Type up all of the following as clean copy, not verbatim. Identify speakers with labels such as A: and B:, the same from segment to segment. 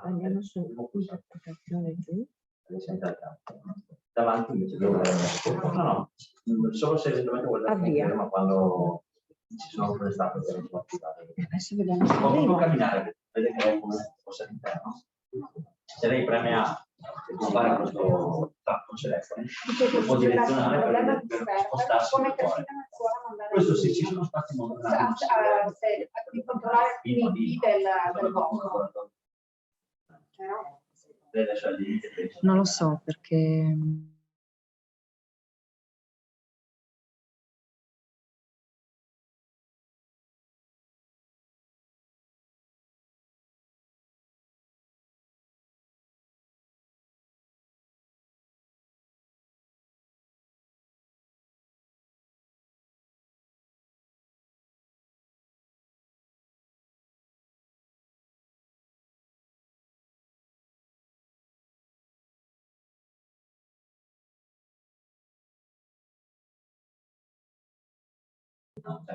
A: Andiamo su interpretazione giù.
B: Davanti invece dove no, solo se eventualmente vuole avviare, ma quando ci sono alcune state
A: adesso vediamo se
B: può camminare, vede che è come fosse all'interno. Se lei preme A e può fare questo tappo telefono, può direzionare per spostarsi come cuore. Questo sì, ci sono stati molto
C: di controllare il B del voto.
A: Non lo so perché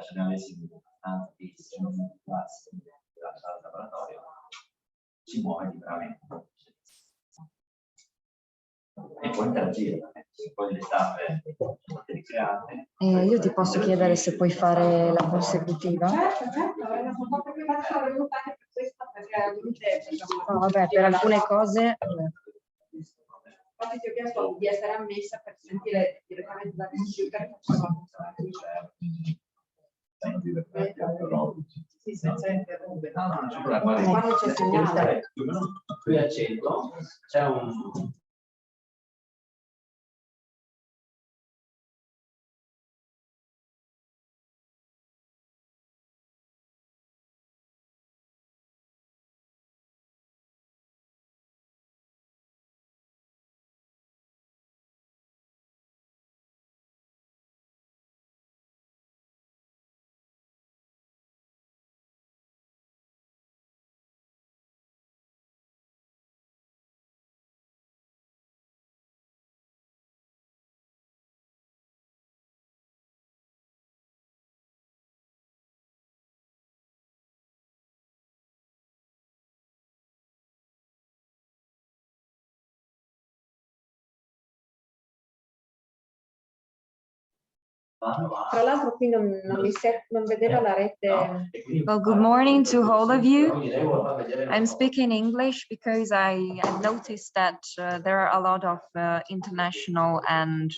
B: se ne avessi abbastanza di laboratorio si muove liberamente e può interagire, poi le tappe ricreate.
A: io ti posso chiedere se puoi fare la consecutiva? No, vabbè, per alcune cose.
C: Infatti ti ho chiesto di essere ammessa per sentire direttamente dal computer come sì, senza interrompere.
B: Quando c'è segnale, qui al centro c'è un
C: Tra l'altro qui non vedeva la rete.
A: Well, good morning to all of you. I'm speaking English because I noticed that there are a lot of international and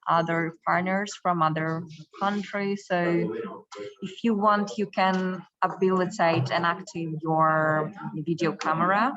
A: other partners from other countries. So if you want, you can habilitate and active your video camera.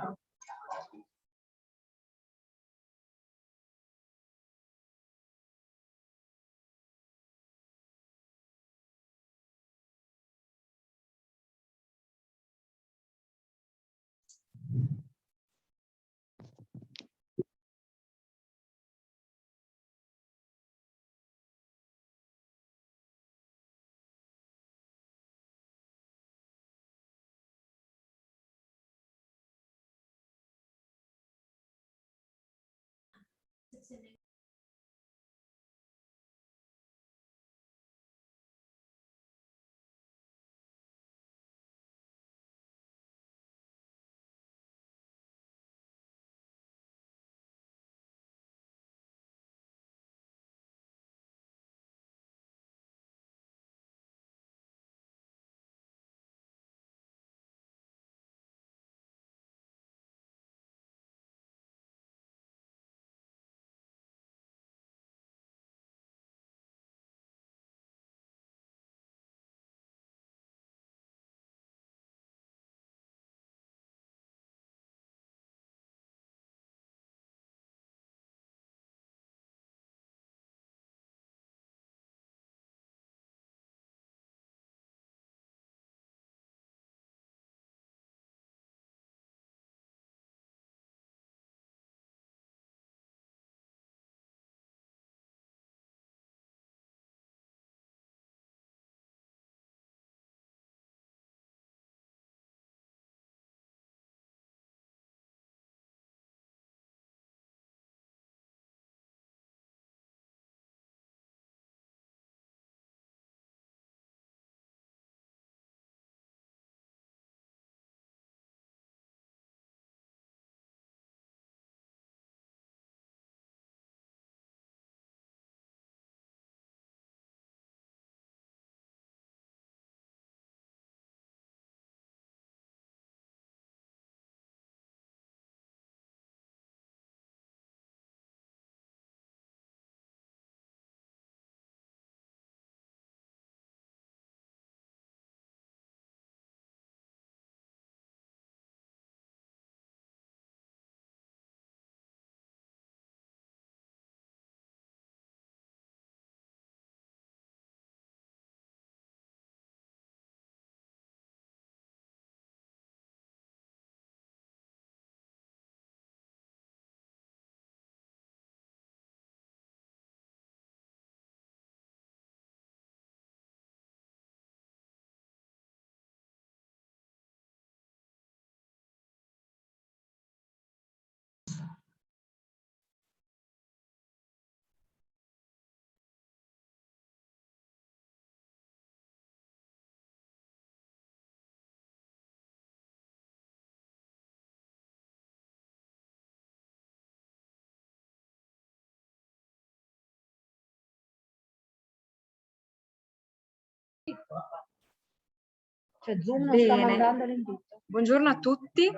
C: Cioè Zoom non sta
A: Bene.
C: mandando l'invito.
A: Buongiorno a tutti.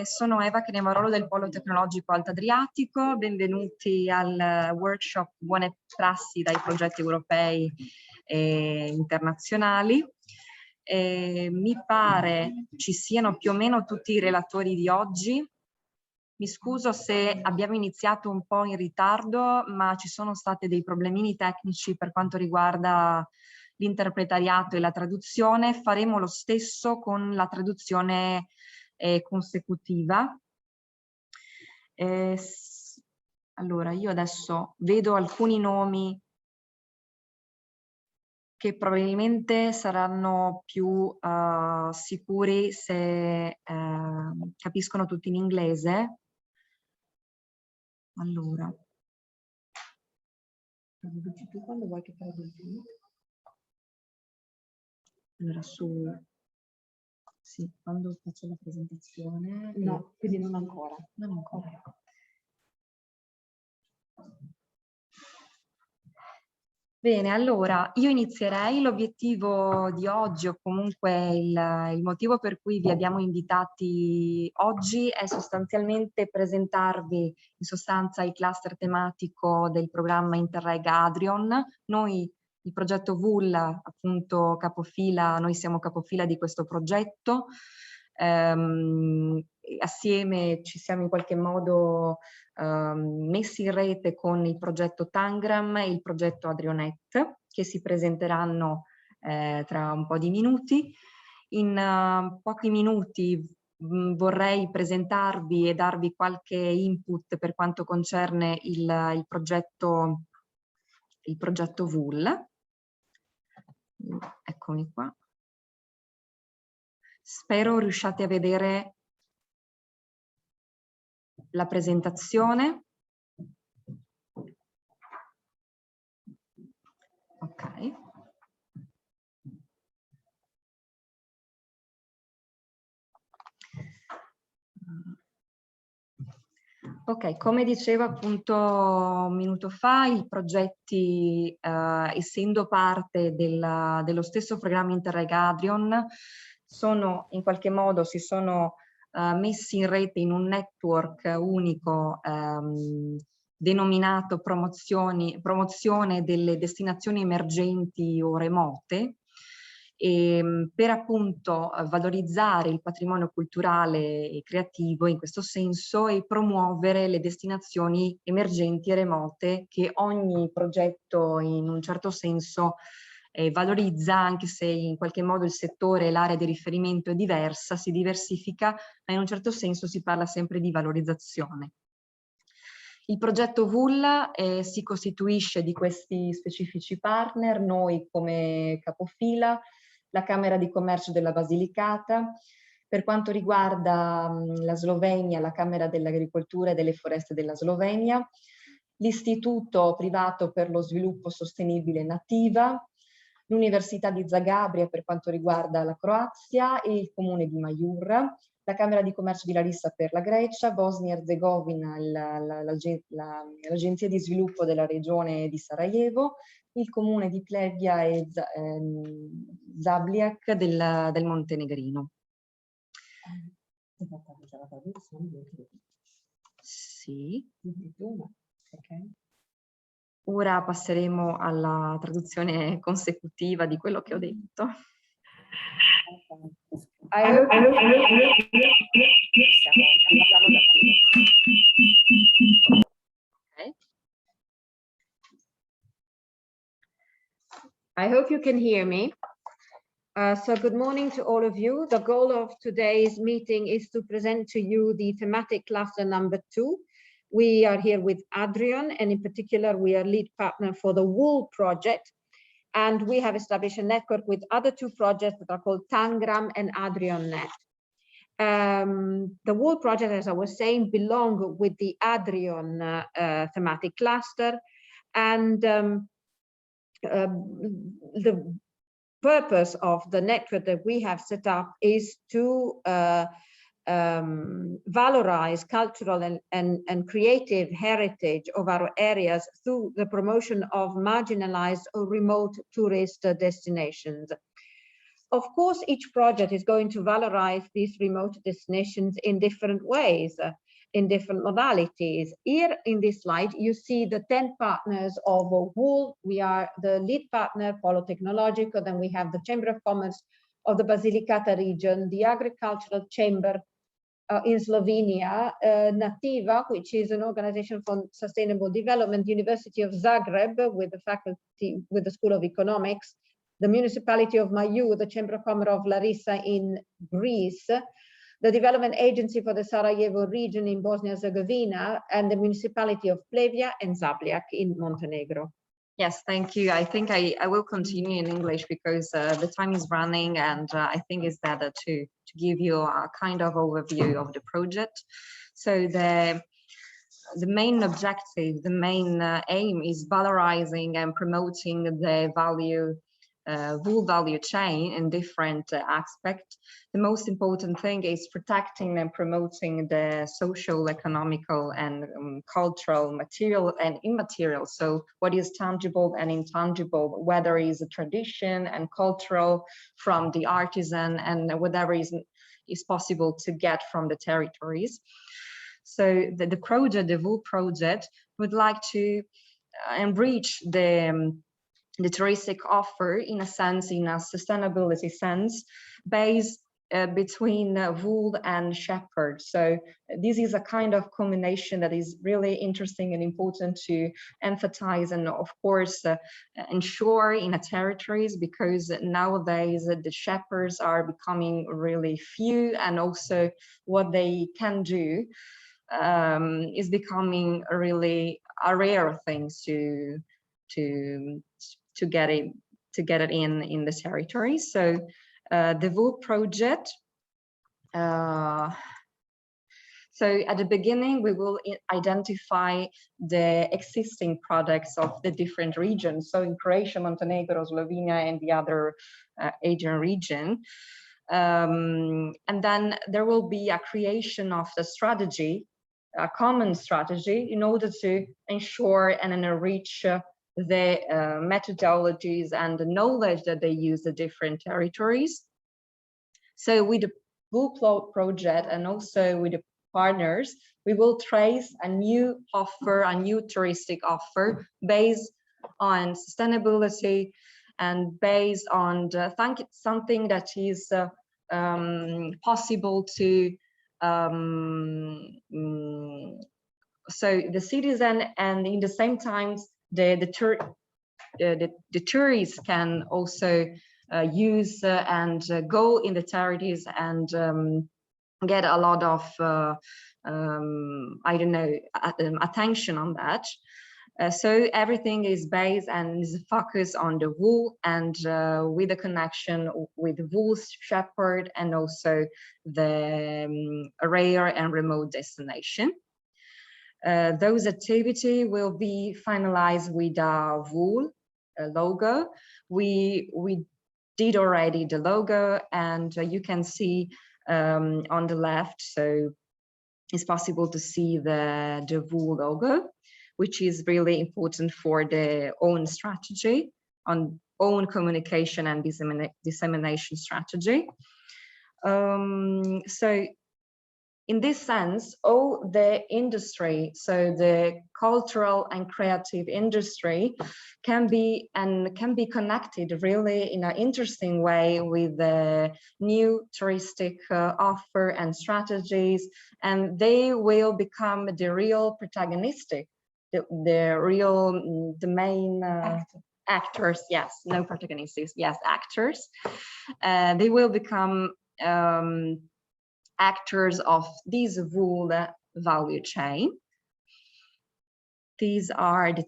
A: Sono Eva Canevarolo del Polo Tecnologico Alto Adriatico. Benvenuti al workshop Buone Prassi dai progetti europei e internazionali. Mi pare ci siano più o meno tutti i relatori di oggi. Mi scuso se abbiamo iniziato un po' in ritardo, ma ci sono stati dei problemini tecnici per quanto riguarda l'interpretariato e la traduzione. Faremo lo stesso con la traduzione consecutiva. Allora, io adesso vedo alcuni nomi che probabilmente saranno più sicuri se capiscono tutti in inglese. Allora,
C: Dici tu quando vuoi che traduci?
A: allora sì, quando faccio la presentazione.
C: No, quindi non ancora.
A: Non ancora. Bene, allora io inizierei. L'obiettivo di oggi, o comunque il motivo per cui vi abbiamo invitati oggi, è sostanzialmente presentarvi in sostanza il cluster tematico del programma Interreg Adrion. Noi, il progetto VUL, appunto capofila, noi siamo capofila di questo progetto. Assieme ci siamo in qualche modo messi in rete con il progetto Tangram e il progetto Adrionet, che si presenteranno tra un po' di minuti. In pochi minuti vorrei presentarvi e darvi qualche input per quanto concerne il progetto VUL. Eccomi qua. Spero riusciate a vedere la presentazione. Ok. Ok, come dicevo appunto un minuto fa, i progetti, essendo parte dello stesso programma Interreg Adrion, sono in qualche modo, si sono messi in rete in un network unico denominato promozione delle destinazioni emergenti o remote, per appunto valorizzare il patrimonio culturale e creativo in questo senso e promuovere le destinazioni emergenti e remote che ogni progetto in un certo senso valorizza, anche se in qualche modo il settore e l'area di riferimento è diversa, si diversifica, ma in un certo senso si parla sempre di valorizzazione. Il progetto VUL si costituisce di questi specifici partner, noi come capofila, la Camera di Commercio della Basilicata, per quanto riguarda la Slovenia, la Camera dell'Agricoltura e delle Foreste della Slovenia, l'Istituto Privato per lo Sviluppo Sostenibile Nativa, l'Università di Zagabria per quanto riguarda la Croazia e il Comune di Majur, la Camera di Commercio di Larissa per la Grecia, Bosnia e Erzegovina, l'Agenzia di Sviluppo della Regione di Sarajevo, il Comune di Plevia e Zablijak del Montenegrino. Sì. Ora passeremo alla traduzione consecutiva di quello che ho detto.
C: I hope you can hear me. So good morning to all of you. The goal of today's meeting is to present to you the thematic cluster number 2. We are here with Adrian, and in particular, we are lead partner for the WOOL project. And we have established a network with other 2 projects that are called Tangram and AdrianNet. The WOOL project, as I was saying, belong with the Adrian thematic cluster. And the purpose of the network that we have set up is to valorize cultural and creative heritage of our areas through the promotion of marginalized or remote tourist destinations. Of course, each project is going to valorize these remote destinations in different ways, in different modalities. Here in this slide, you see the 10 partners of WOOL. We are the lead partner, Polo Tecnologico. Then we have the Chamber of Commerce of the Basilicata region, the Agricultural Chamber in Slovenia, Nativa, which is an organization for sustainable development, University of Zagreb with the faculty, with the School of Economics, the municipality of Mayu, the Chamber of Commerce of Larissa in Greece, the Development Agency for the Sarajevo region in Bosnia-Herzegovina, and the municipality of Plevia and Zabljak in Montenegro.
A: Yes, thank you. I think I will continue in English because the time is running, and I think it's better to give you a kind of overview of the project. So the main objective, the main aim is valorizing and promoting the wool value chain in different aspects. The most important thing is protecting and promoting the social, economical, and cultural, material and immaterial. So what is tangible and intangible, whether it is a tradition and cultural from the artisan and whatever is possible to get from the territories. So the project, the wool project, would like to enrich the touristic offer in a sense, in a sustainability sense, based between wool and shepherd. So this is a kind of combination that is really interesting and important to emphasize and of course ensure in a territories, because nowadays the shepherds are becoming really few, and also what they can do is becoming really a rare thing to get it in the territory. So the wool project, so at the beginning we will identify the existing products of the different regions, so in Croatia, Montenegro, Slovenia, and the other Adrian region, and then there will be a creation of the strategy, a common strategy, in order to ensure and enrich the methodologies and the knowledge that they use the different territories. So with the wool project and also with the partners, we will trace a new offer, a new touristic offer based on sustainability and based on something that is possible to so the citizen, and in the same time the tourists can also use and go in the territories and get a lot of I don't know, attention on that. So everything is based and is focused on the wool, and with a connection with the wool shepherd and also the rare and remote destination. Those activities will be finalized with a wool logo. We did already the logo, and you can see on the left, so it's possible to see the wool logo, which is really important for the own strategy, on own communication and dissemination strategy. So in this sense, all the industry, so the cultural and creative industry, can be connected really in an interesting way with the new touristic offer and strategies, and they will become the real protagonistic, the main actors. Yes, no protagonists. Yes, actors. They will become actors of this wool value chain. These are the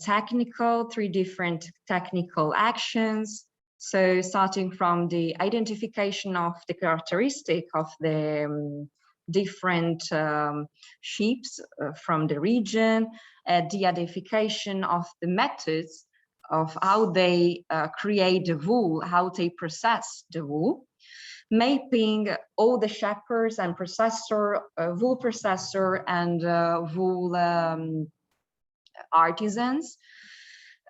A: three different technical actions. So starting from the identification of the characteristic of the different sheeps from the region, the identification of the methods of how they create the wool, how they process the wool. mapping all the shapers and processor, wool processor and wool artisans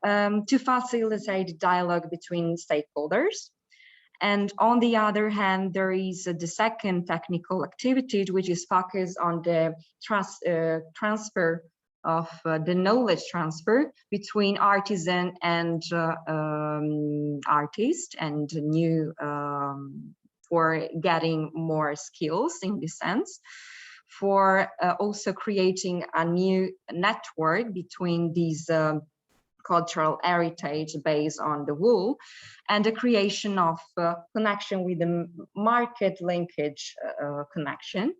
A: to facilitate dialogue between stakeholders. And on the other hand, there is the second technical activity, which is focused on the transfer of the knowledge transfer between artisan and artist, and new for getting more skills in this sense, for also creating a new network between these cultural heritage based on the wool, and the creation of connection with the market linkage connection.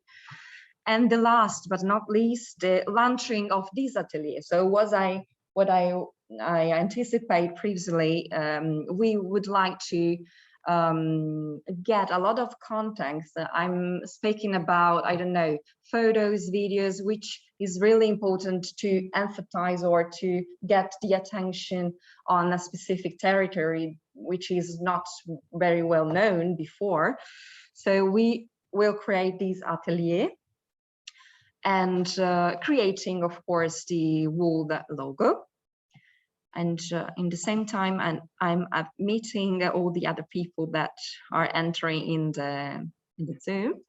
A: And the last but not least, the launching of this atelier. So what I anticipate previously, we would like to get a lot of context. I'm speaking about, I don't know, photos, videos, which is really important to emphasize or to get the attention on a specific territory, which is not very well known before. So we will create this atelier and creating, of course, the wool logo. And in the same time, I'm meeting all the other people that are entering in the Zoom.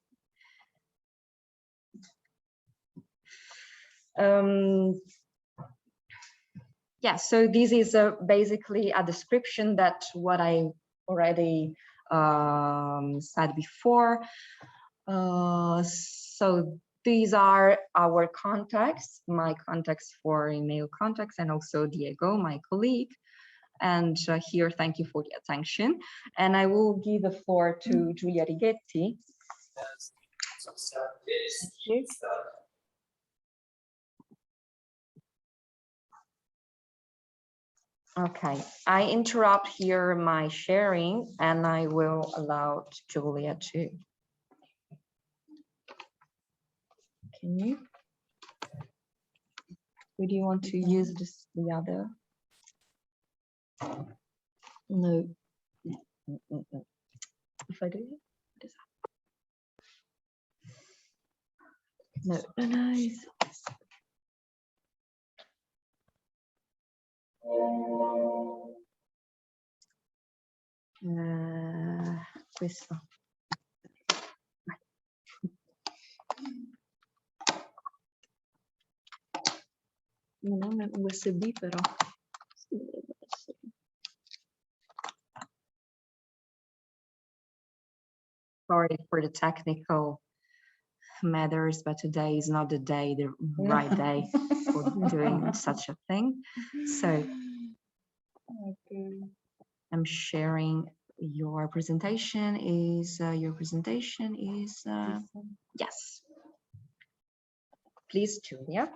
A: Yeah, so this is basically a description that what I already said before. So these are our contacts, my contacts for email contacts, and also Diego, my colleague. And here, thank you for the attention. And I will give the floor to Giulia Righetti. Thank you. Okay, I interrupt here my sharing, and I will allow Giulia to. Can you? Would you want to use this, the other? No. If I do it, what is that? No, no, no. Questo. Non è un USB però. Sorry for the technical matters, but today is not the day, the right day for doing such a thing. So okay. I'm sharing your presentation. Is yes. Please, Giulia.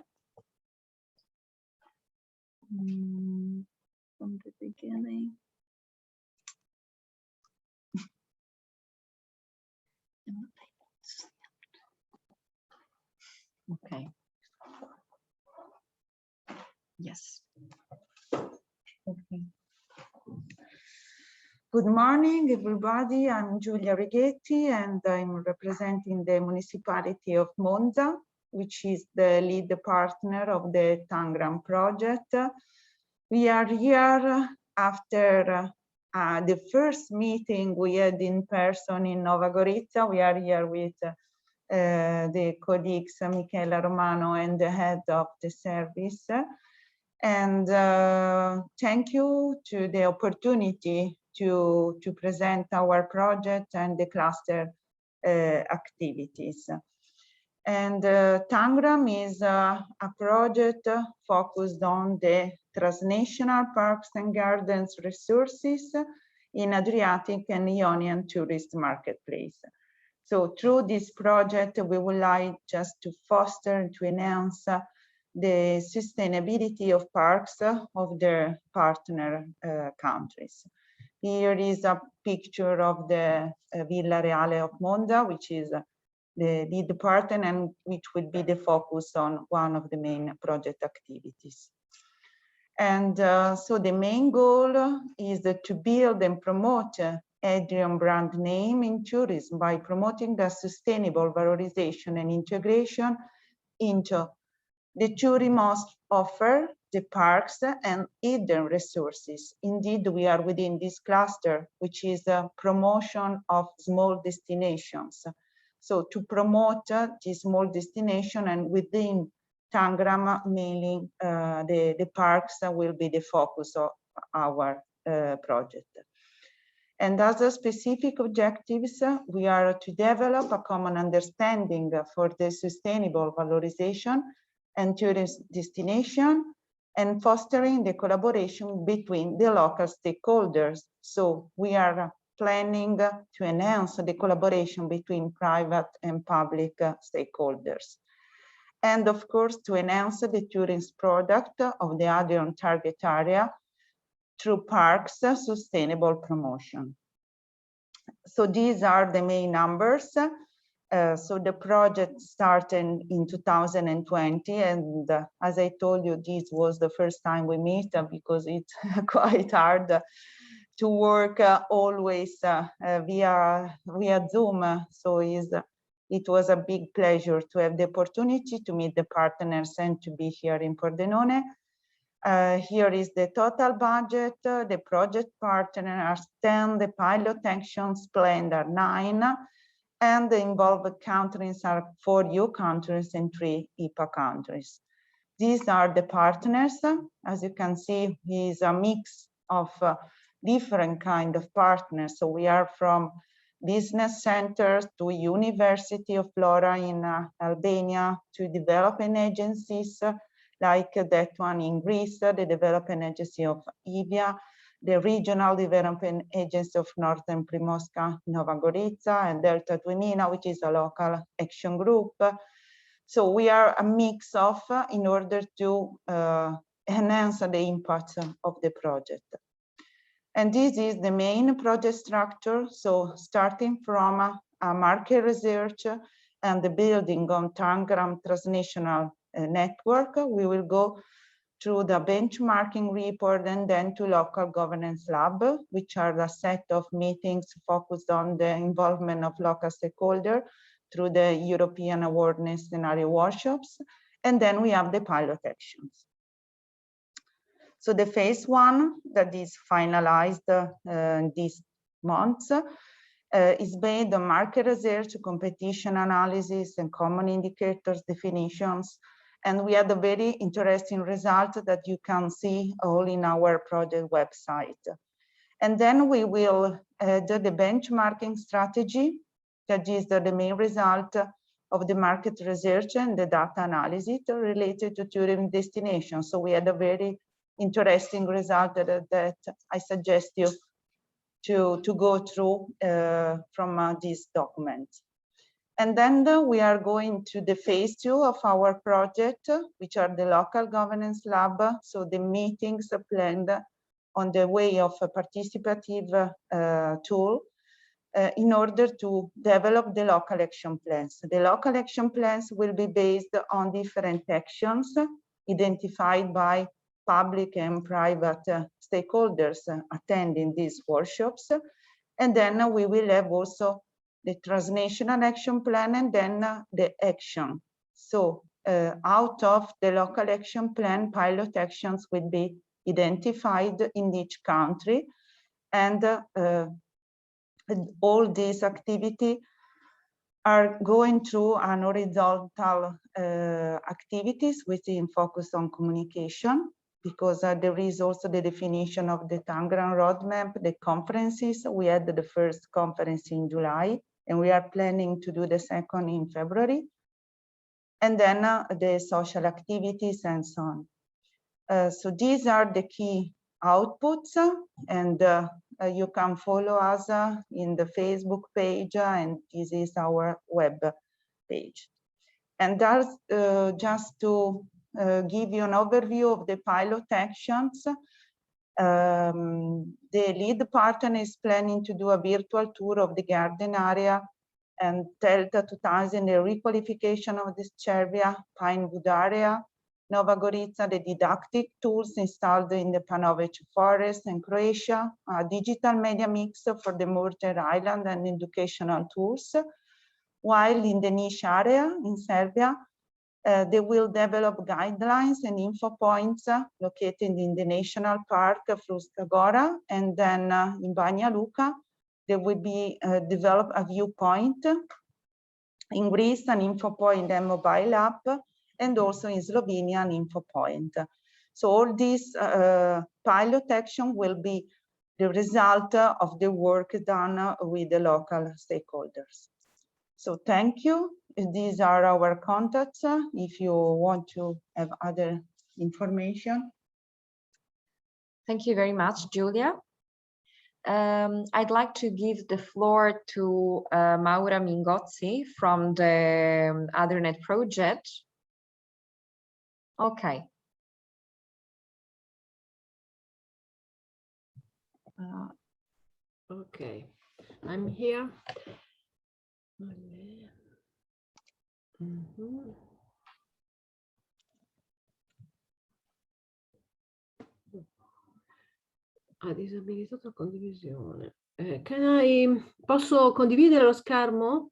A: From the beginning. Okay. Yes.
D: Okay. Good morning, everybody. I'm Giulia Righetti, and I'm representing the municipality of Monza, which is the lead partner of the Tangram project. We are here after the first meeting we had in person in Nova Gorica. We are here with the colleagues Michela Romano and the head of the service. And thank you to the opportunity to present our project and the cluster activities. And Tangram is a project focused on the transnational parks and gardens resources in Adriatic and Ionian tourist marketplace. So through this project, we would like just to foster and to enhance the sustainability of parks of their partner countries. Here is a picture of the Villa Reale of Monza, which is the lead partner and which will be the focus on one of the main project activities. And so the main goal is to build and promote Adrian brand name in tourism by promoting the sustainable valorization and integration into the tourism offer, the parks and hidden resources. Indeed, we are within this cluster, which is a promotion of small destinations. So to promote this small destination, and within Tangram, mainly the parks will be the focus of our project. And as a specific objectives, we are to develop a common understanding for the sustainable valorization and tourist destination, and fostering the collaboration between the local stakeholders. So we are planning to enhance the collaboration between private and public stakeholders. And of course, to enhance the tourist product of the Adrian target area through parks sustainable promotion. So these are the main numbers. So the project started in 2020, and as I told you, this was the first time we meet because it's quite hard to work always via Zoom. So it was a big pleasure to have the opportunity to meet the partners and to be here in Pordenone. Here is the total budget. The project partner are 10, the pilot actions planned are 9, and the involved countries are 4 EU countries and 3 IPA countries. These are the partners. As you can see, is a mix of different kind of partners. So we are from business centers to University of Flora in Albania, to development agencies like that one in Greece, the development agency of Ivia, the regional development agency of Northern Primorska Nova Gorica, and Delta Twinina, which is a local action group. So we are a mix of in order to enhance the impact of the project. And this is the main project structure. So starting from a market research and the building on Tangram transnational network, we will go through the benchmarking report and then to local governance lab, which are a set of meetings focused on the involvement of local stakeholders through the European awareness scenario workshops. And then we have the pilot actions. So the phase 1 that is finalized this month is based on market research, competition analysis, and common indicators definitions. And we had a very interesting result that you can see all in our project website. And then we will add the benchmarking strategy, that is the main result of the market research and the data analysis related to tourism destinations. So we had a very interesting result that I suggest you to go through from this document. And then we are going to the phase 2 of our project, which are the local governance lab. So the meetings are planned on the way of a participative tool in order to develop the local action plans. The local action plans will be based on different actions identified by public and private stakeholders attending these workshops. And then we will have also the transnational action plan and then the action. So out of the local action plan, pilot actions will be identified in each country. And all these activities are going through an horizontal activities within focus on communication, because there is also the definition of the Tangram roadmap, the conferences. We had the first conference in July, and we are planning to do the second in February. And then the social activities and so on. So these are the key outputs, and you can follow us in the Facebook page, and this is our web page. And that's just to give you an overview of the pilot actions. The lead partner is planning to do a virtual tour of the garden area and Delta 2000, the requalification of the Cervia Pinewood area, Nova Gorica, the didactic tools installed in the Panovec forest in Croatia, a digital media mix for the Murter Island and educational tools, while in the niche area in Serbia, they will develop guidelines and info points located in the National Park Fruška Gora, and then in Banja Luka, there will be develop a viewpoint. In Greece, an info point and mobile app, and also in Slovenia, an info point. So all these pilot action will be the result of the work done with the local stakeholders. So thank you. These are our contacts if you want to have other information.
A: Thank you very much, Giulia. I'd like to give the floor to Maura Mingozzi from the AdriaNet project. Okay.
C: Okay, I'm here. Ha disabilitato condivisione. Posso condividere lo schermo?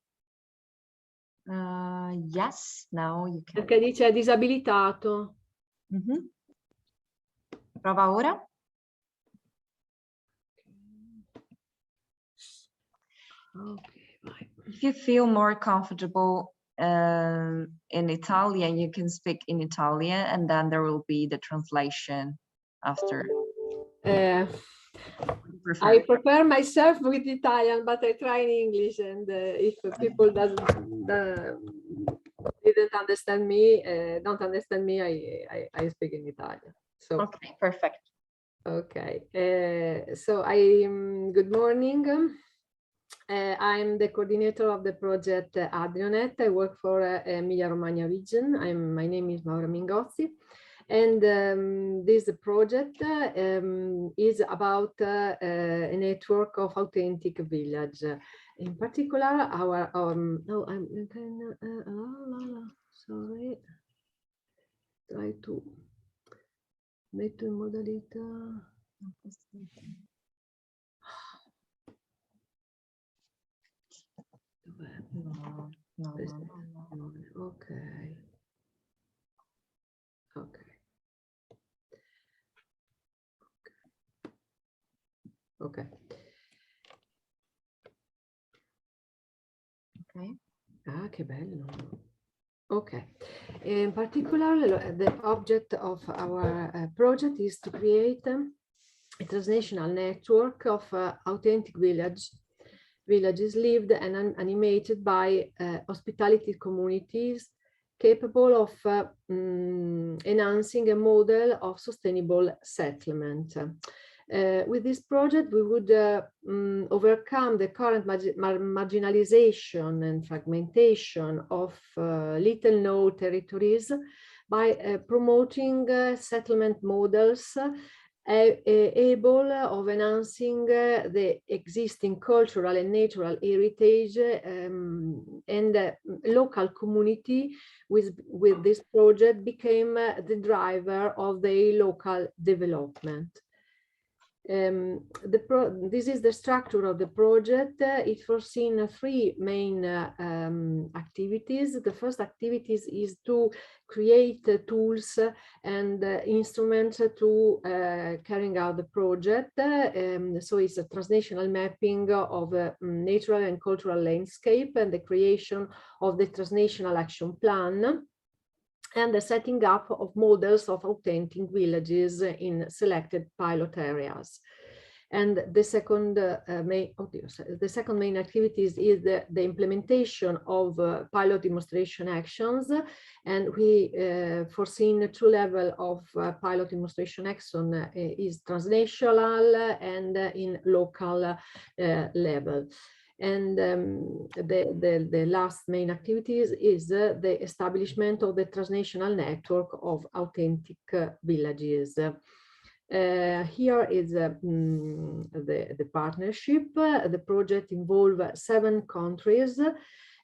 A: Yes, now you can.
C: Perché dice disabilitato.
A: Prova ora.
C: Okay, vai.
A: If you feel more comfortable in Italian, you can speak in Italian, and then there will be the translation after.
C: I prepare myself with Italian, but I try in English, and if people didn't understand me, don't understand me, I speak in Italian. So
A: okay, perfect.
C: Okay, so good morning. I'm the coordinator of the project AdriaNet. I work for Emilia-Romagna region. My name is Maura Mingozzi. And this project is about a network of authentic village. In particular, our sorry, try to metto in modalità.
A: No.
C: Okay. Okay. Okay.
A: Okay.
C: Ah, che bello. Okay. In particular, the object of our project is to create a transnational network of authentic villages lived and animated by hospitality communities capable of enhancing a model of sustainable settlement. With this project, we would overcome the current marginalization and fragmentation of little-known territories by promoting settlement models able of enhancing the existing cultural and natural heritage and local community with this project became the driver of the local development. This is the structure of the project. It foreseen three main activities. The first activities is to create tools and instruments to carrying out the project. So it's a transnational mapping of a natural and cultural landscape and the creation of the transnational action plan, and the setting up of models of authentic villages in selected pilot areas. And the second main activities is the implementation of pilot demonstration actions, and we foreseen two levels of pilot demonstration action is transnational and in local level. And the last main activities is the establishment of the transnational network of authentic villages. Here is the partnership. The project involves 7 countries,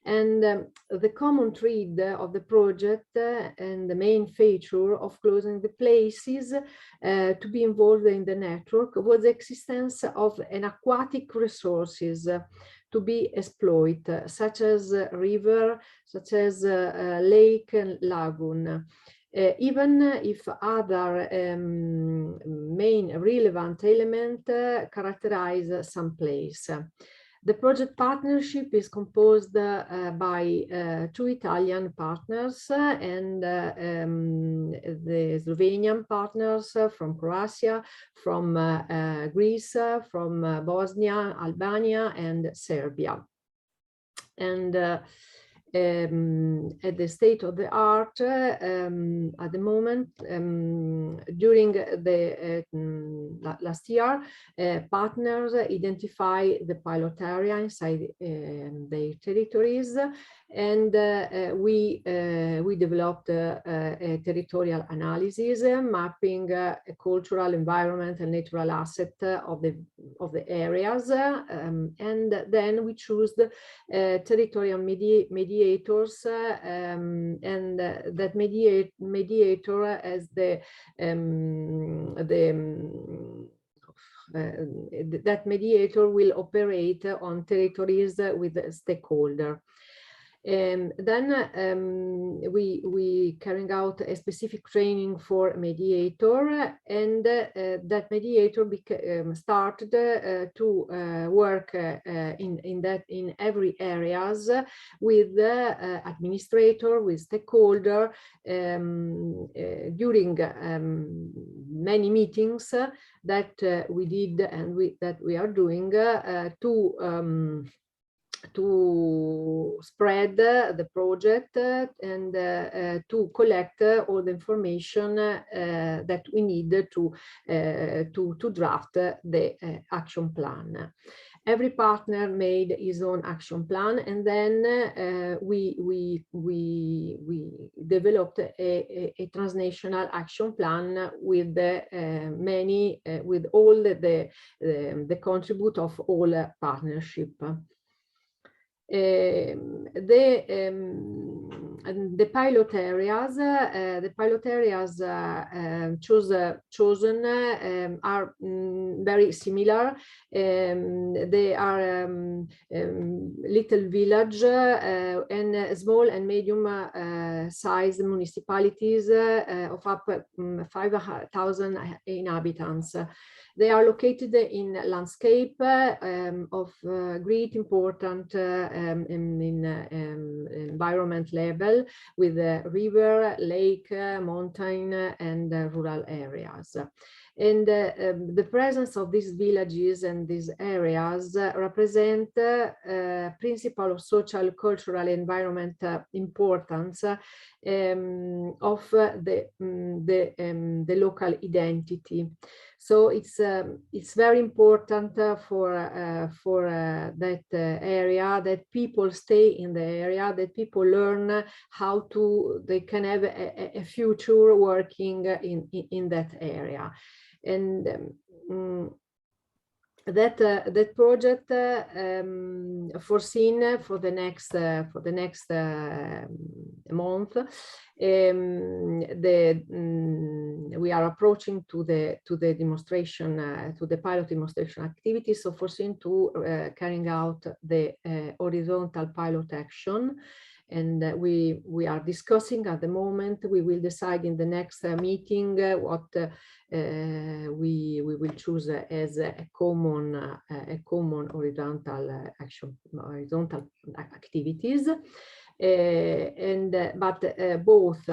C: And the common thread of the project and the main feature of closing the places to be involved in the network was the existence of an aquatic resources to be exploited, such as river, such as lake and lagoon. Even if other main relevant elements characterize some place. The project partnership is composed by 2 Italian partners and the Slovenian partners from Prassi, from Greece, from Bosnia, Albania, and Serbia. And at the state of the art at the moment, during the last year, partners identify the pilot area inside their territories, and we developed a territorial analysis mapping a cultural, environment, and natural asset of the areas, and then we choose the territorial mediators, and that mediator as that mediator will operate on territories with stakeholder. Then we carrying out a specific training for mediator, and that mediator started to work in every areas with administrator, with stakeholder, during many meetings that we did and that we are doing to spread the project and to collect all the information that we need to draft the action plan. Every partner made his own action plan, and then we developed a transnational action plan with with all the contribute of all partnership. The pilot areas chosen are very similar. They are little village and small and medium sized municipalities of up 5,000 inhabitants. They are located in landscape of great importance in environment level, with river, lake, mountain, and rural areas. And the presence of these villages and these areas represent principle of social, cultural, environment importance of the local identity. So it's very important for that area, that people stay in the area, that people learn how they can have a future working in that area. And that project foreseen for the next month. We are approaching to the demonstration, to the pilot demonstration activities. So foreseen to carrying out the horizontal pilot action. And we are discussing at the moment. We will decide in the next meeting what we will choose as a common horizontal action, horizontal activities. But both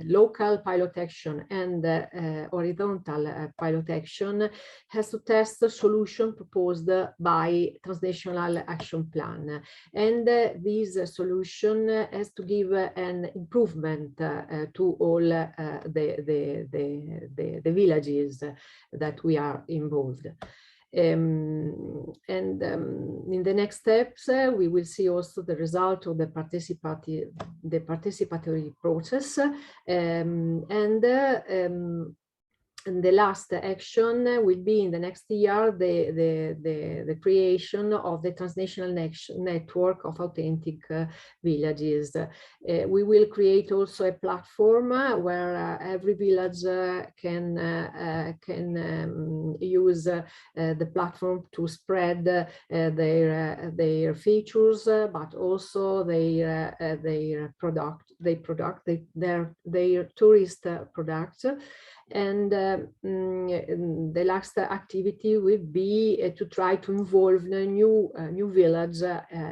C: local pilot action and horizontal pilot action has to test the solution proposed by transnational action plan, and this solution has to give an improvement to all the villages that we are involved. In the next steps, we will see also the result of the participatory process, and and the last action will be in the next year, the creation of the transnational network of authentic villages. We will create also a platform where every village can use the platform to spread their features, but also their tourist products. And the last activity will be to try to involve the new village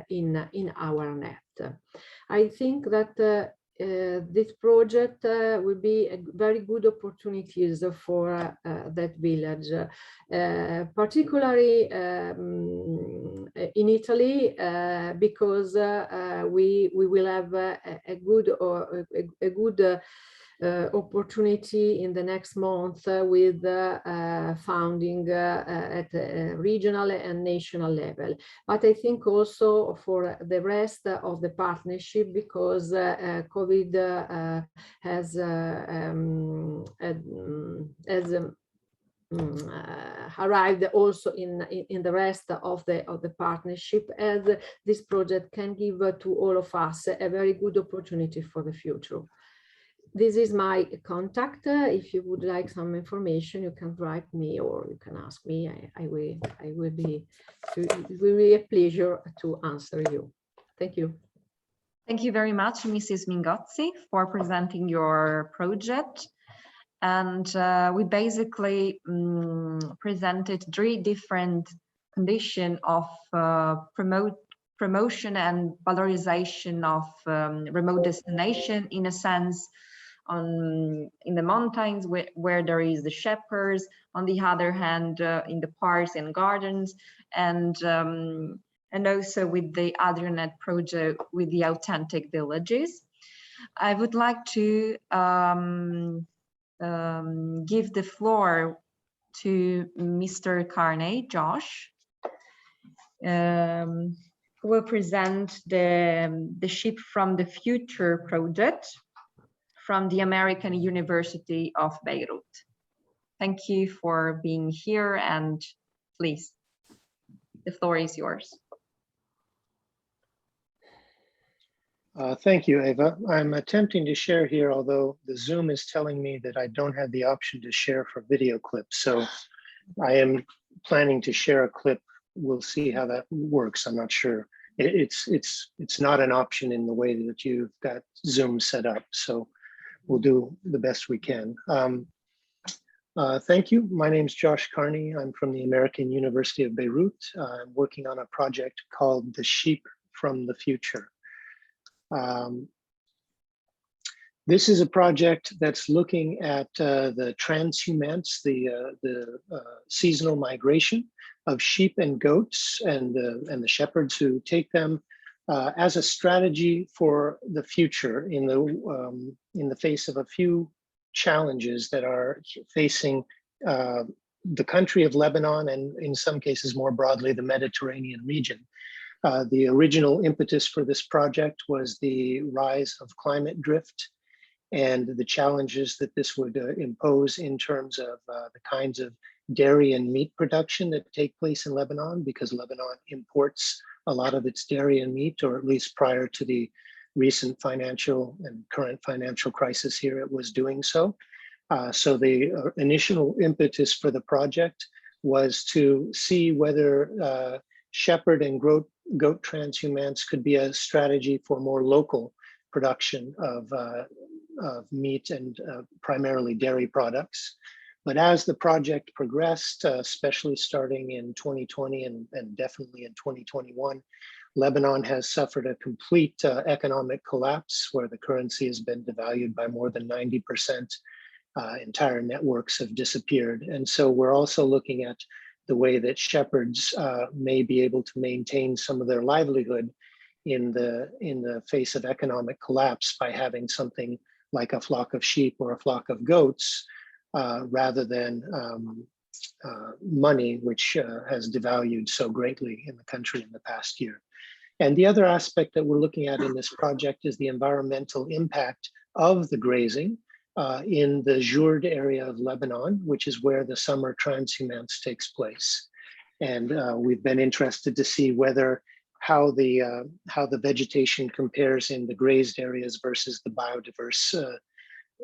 C: in our net. I think that this project will be a very good opportunities for that village, particularly in Italy, because we will have a good opportunity in the next month with founding at regional and national level. But I think also for the rest of the partnership, because COVID has arrived also in the rest of the partnership, as this project can give to all of us a very good opportunity for the future. This is my contact. If you would like some information, you can write me or you can ask me. It will be a pleasure to answer you. Thank you.
A: Thank you very much, Mrs. Mingozzi, for presenting your project. And we basically presented 3 different conditions of promotion and valorization of remote destination, in a sense, in the mountains where there is the shepherds, on the other hand in the parks and gardens, and also with the AdriaNet project with the authentic villages. I would like to give the floor to Mr. Carney, Josh, who will present the Ship from the Future project from the American University of Beirut. Thank you for being here, and please, the floor is yours.
E: Thank you, Eva. I'm attempting to share here, although the Zoom is telling me that I don't have the option to share for video clips. So I am planning to share a clip. We'll see how that works. I'm not sure. It's not an option in the way that you've got Zoom set up. So we'll do the best we can. Thank you. My name is Josh Carney. I'm from the American University of Beirut. I'm working on a project called The Sheep from the Future. This is a project that's looking at the transhumance, the seasonal migration of sheep and goats, and the shepherds who take them as a strategy for the future in the face of a few challenges that are facing the country of Lebanon, and in some cases more broadly the Mediterranean region. The original impetus for this project was the rise of climate drift and the challenges that this would impose in terms of the kinds of dairy and meat production that take place in Lebanon, because Lebanon imports a lot of its dairy and meat, or at least prior to the recent financial and current financial crisis here, it was doing so. So the initial impetus for the project was to see whether shepherd and goat transhumance could be a strategy for more local production of meat and primarily dairy products. But as the project progressed, especially starting in 2020 and definitely in 2021, Lebanon has suffered a complete economic collapse where the currency has been devalued by more than 90%. Entire networks have disappeared. And so we're also looking at the way that shepherds may be able to maintain some of their livelihood in the face of economic collapse by having something like a flock of sheep or a flock of goats, rather than money, which has devalued so greatly in the country in the past year. And the other aspect that we're looking at in this project is the environmental impact of the grazing, in the Jourde area of Lebanon, which is where the summer transhumance takes place. And we've been interested to see how the vegetation compares in the grazed areas versus the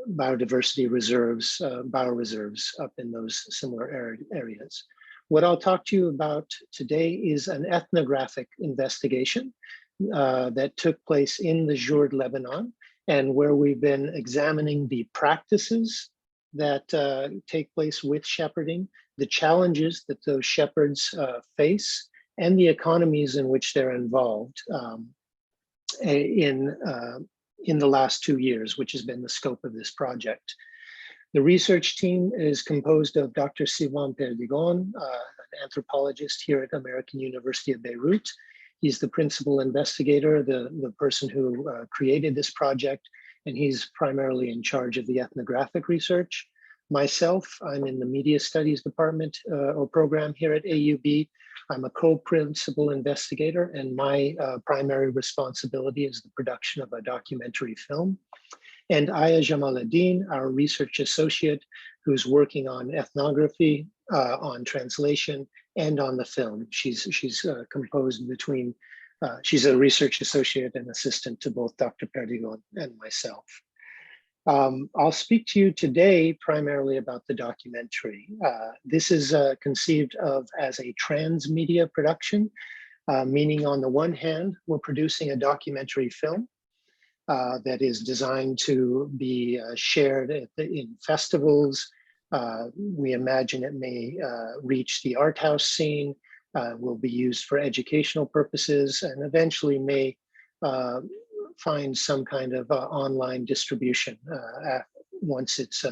E: biodiversity reserves, bioreserves up in those similar areas. What I'll talk to you about today is an ethnographic investigation that took place in the Jourde, Lebanon, and where we've been examining the practices that take place with shepherding, the challenges that those shepherds face, and the economies in which they're involved in the last 2 years, which has been the scope of this project. The research team is composed of Dr. Sylvain Perdigon, an anthropologist here at American University of Beirut. He's the principal investigator, the person who created this project, and he's primarily in charge of the ethnographic research. Myself, I'm in the media studies department or program here at AUB. I'm a co-principal investigator, and my primary responsibility is the production of a documentary film. And Aya Jamaluddin, our research associate, who's working on ethnography, on translation, and on the film. She's composed between, she's a research associate and assistant to both Dr. Perdigon and myself. I'll speak to you today primarily about the documentary. This is conceived of as a transmedia production, meaning on the one hand, we're producing a documentary film that is designed to be shared in festivals. We imagine it may reach the art house scene, will be used for educational purposes, and eventually may find some kind of online distribution once it's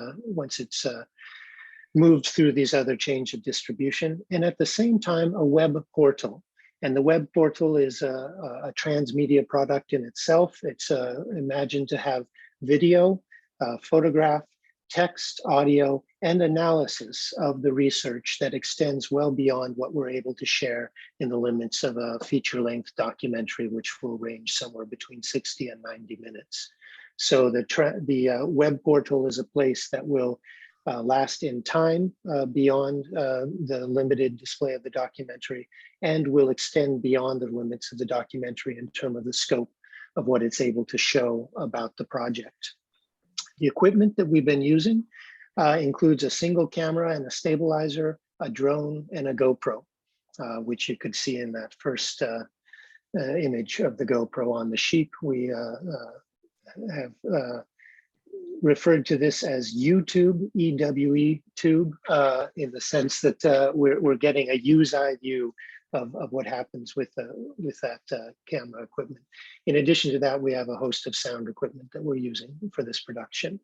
E: moved through these other chains of distribution. And at the same time, a web portal. And the web portal is a transmedia product in itself. It's imagined to have video, photograph, text, audio, and analysis of the research that extends well beyond what we're able to share in the limits of a feature-length documentary, which will range somewhere between 60 and 90 minutes. So the web portal is a place that will last in time beyond the limited display of the documentary, and will extend beyond the limits of the documentary in terms of the scope of what it's able to show about the project. The equipment that we've been using includes a single camera and a stabilizer, a drone, and a GoPro, which you could see in that first image of the GoPro on the sheep. We have referred to this as YouTube, EWE tube, in the sense that we're getting a use-eye view of what happens with that camera equipment. In addition to that, we have a host of sound equipment that we're using for this production.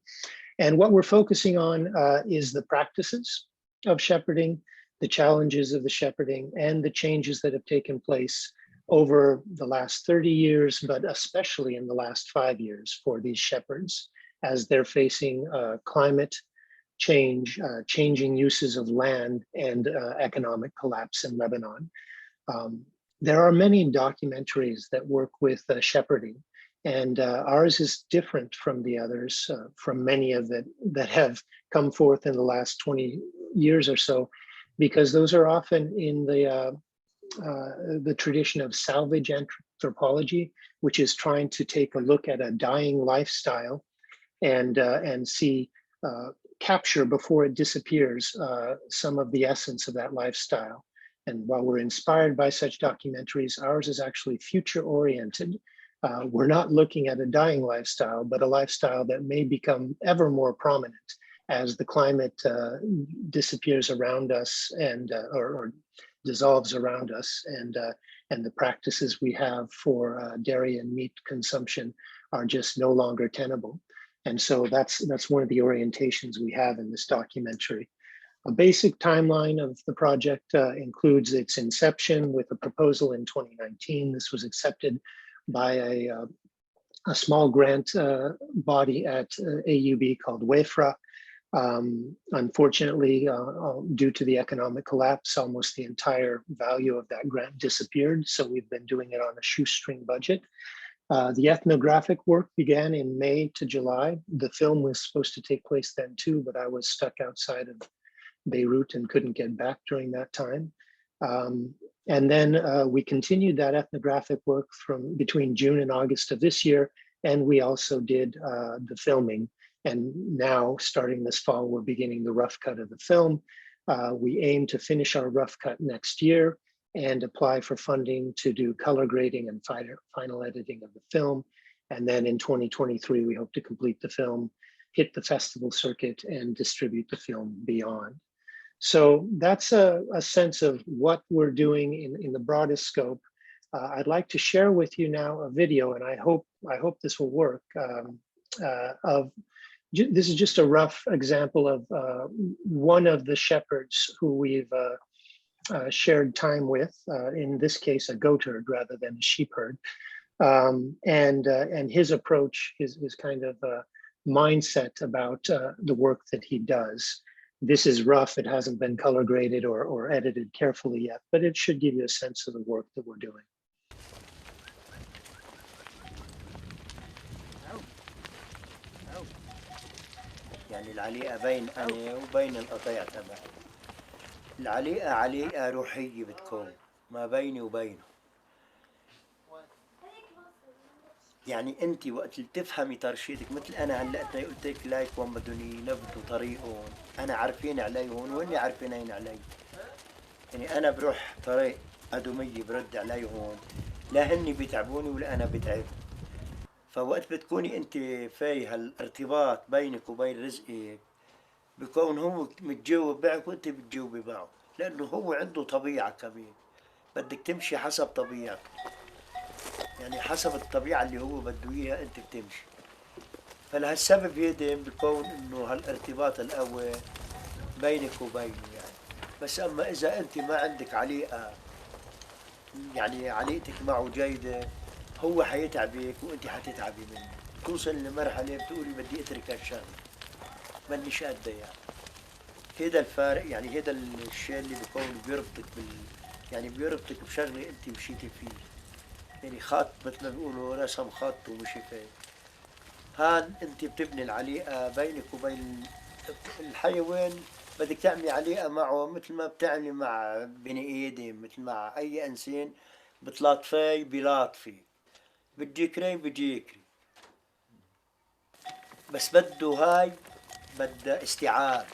E: And what we're focusing on is the practices of shepherding, the challenges of the shepherding, and the changes that have taken place over the last 30 years, but especially in the last 5 years for these shepherds, as they're facing climate change, changing uses of land, and economic collapse in Lebanon. There are many documentaries that work with shepherding, and ours is different from the others, from many of that have come forth in the last 20 years or so, because those are often in the tradition of salvage anthropology, which is trying to take a look at a dying lifestyle and see, capture before it disappears some of the essence of that lifestyle. And while we're inspired by such documentaries, ours is actually future oriented. We're not looking at a dying lifestyle, but a lifestyle that may become ever more prominent as the climate disappears around us and or dissolves around us, and the practices we have for dairy and meat consumption are just no longer tenable. And so that's one of the orientations we have in this documentary. A basic timeline of the project includes its inception with a proposal in 2019. This was accepted by a small grant body at AUB called WEFRA. Unfortunately, due to the economic collapse, almost the entire value of that grant disappeared. So we've been doing it on a shoestring budget. The ethnographic work began in May to July. The film was supposed to take place then too, but I was stuck outside of Beirut and couldn't get back during that time. And then we continued that ethnographic work from between June and August of this year. And we also did the filming. And now, starting this fall, we're beginning the rough cut of the film. We aim to finish our rough cut next year and apply for funding to do color grading and final editing of the film. And then in 2023, we hope to complete the film, hit the festival circuit, and distribute the film beyond. So that's a sense of what we're doing in the broadest scope. I'd like to share with you now a video, and I hope this will work. This is just a rough example of one of the shepherds who we've shared time with, in this case, a goat herd rather than a sheep herd. And his approach, his kind of mindset about the work that he does. This is rough, it hasn't been color graded or edited carefully yet, but it should give you a sense of the work that we're doing.
F: يعني العليقة بين أنا وبين القطيع تبعي. العليقة عليقة روحية بتكون ما بيني وبينه. يعني أنت وقت اللي تفهمي ترشيدك مثل أنا هلا قلت لك لايك وين بدهم ينبذوا طريقهم، أنا عارفين عليهم وإني عارفين علي. يعني أنا بروح طريق أدمية برد عليهم، لا هني بيتعبوني ولا أنا بتعب. فوقت بتكوني أنت في هالارتباط بينك وبين رزقك بكون هو متجاوب معك وأنت بتجاوبي معه، لأنه هو عنده طبيعة كمان بدك تمشي حسب طبيعته. يعني حسب الطبيعة اللي هو بده إياها أنت بتمشي. فلهالسبب هيدا بكون إنه هالارتباط القوي بينك وبينه يعني. بس أما إذا أنت ما عندك عليقة، يعني عليقتك معه جيدة، هو حيتعبك وأنت حتتعبي منه. توصل لمرحلة بتقولي بدي أترك هالشغل، مانيش قادة يعني. هيدا الفارق، يعني هيدا الشيء اللي بكون بيربطك يعني بيربطك بشغلة أنت مشيتي فيه. يعني خط مثل ما بيقولوا رسم خط ومشي فيه. هان انت بتبني العليقة بينك وبين الحيوان، بدك تعملي عليقة معه مثل ما بتعملي مع بني ادم، مثل مع اي انسان بتلاطفي بلاطفي، بتجيكري بجيكري. بس بده هاي بدها استيعاب،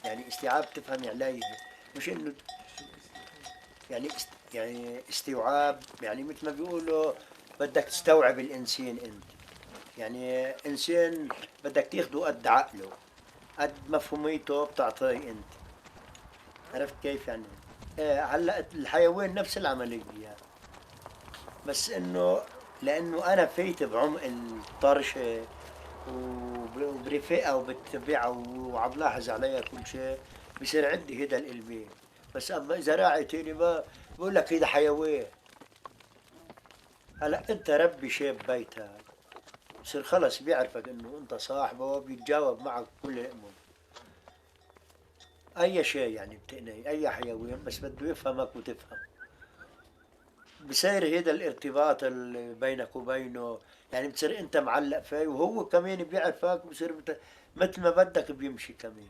F: يعني استيعاب تفهمي عليه، مش انه يعني استيعاب، يعني مثل ما بيقولوا بدك تستوعب الانسان انت. يعني انسان بدك تاخده قد عقله، قد مفهوميته بتعطيه انت. عرفت كيف يعني؟ هلا الحيوان نفس العمليه يعني. بس انه لانه انا فايت بعمق الطرشه وبرفقها وبتبعها وعم لاحظ عليها كل شيء، بصير عندي هيدا الالمام. بس اما اذا راعي تاني ما بقول لك هيدا حيوان. هلا انت ربي شاب بيتك، بصير خلص بيعرفك انه انت صاحبه، بيتجاوب معك بكل امور. اي شيء يعني بتقني اي حيوان بس بده يفهمك وتفهم. بصير هيدا الارتباط اللي بينك وبينه، يعني بتصير انت معلق فيه وهو كمان بيعرفك، بصير مثل ما بدك بيمشي كمان.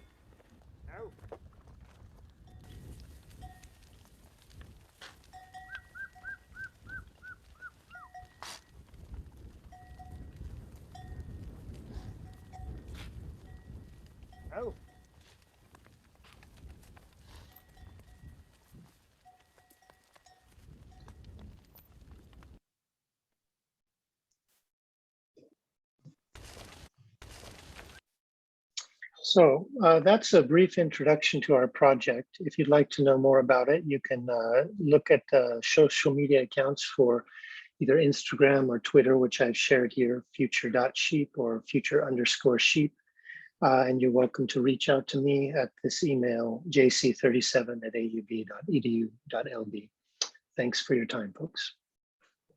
E: So that's a brief introduction to our project. If you'd like to know more about it, you can look at social media accounts for either Instagram or Twitter, which I've shared here, future.sheep or future_sheep. And you're welcome to reach out to me at this email, jc37@aub.edu.lb. Thanks for your time, folks.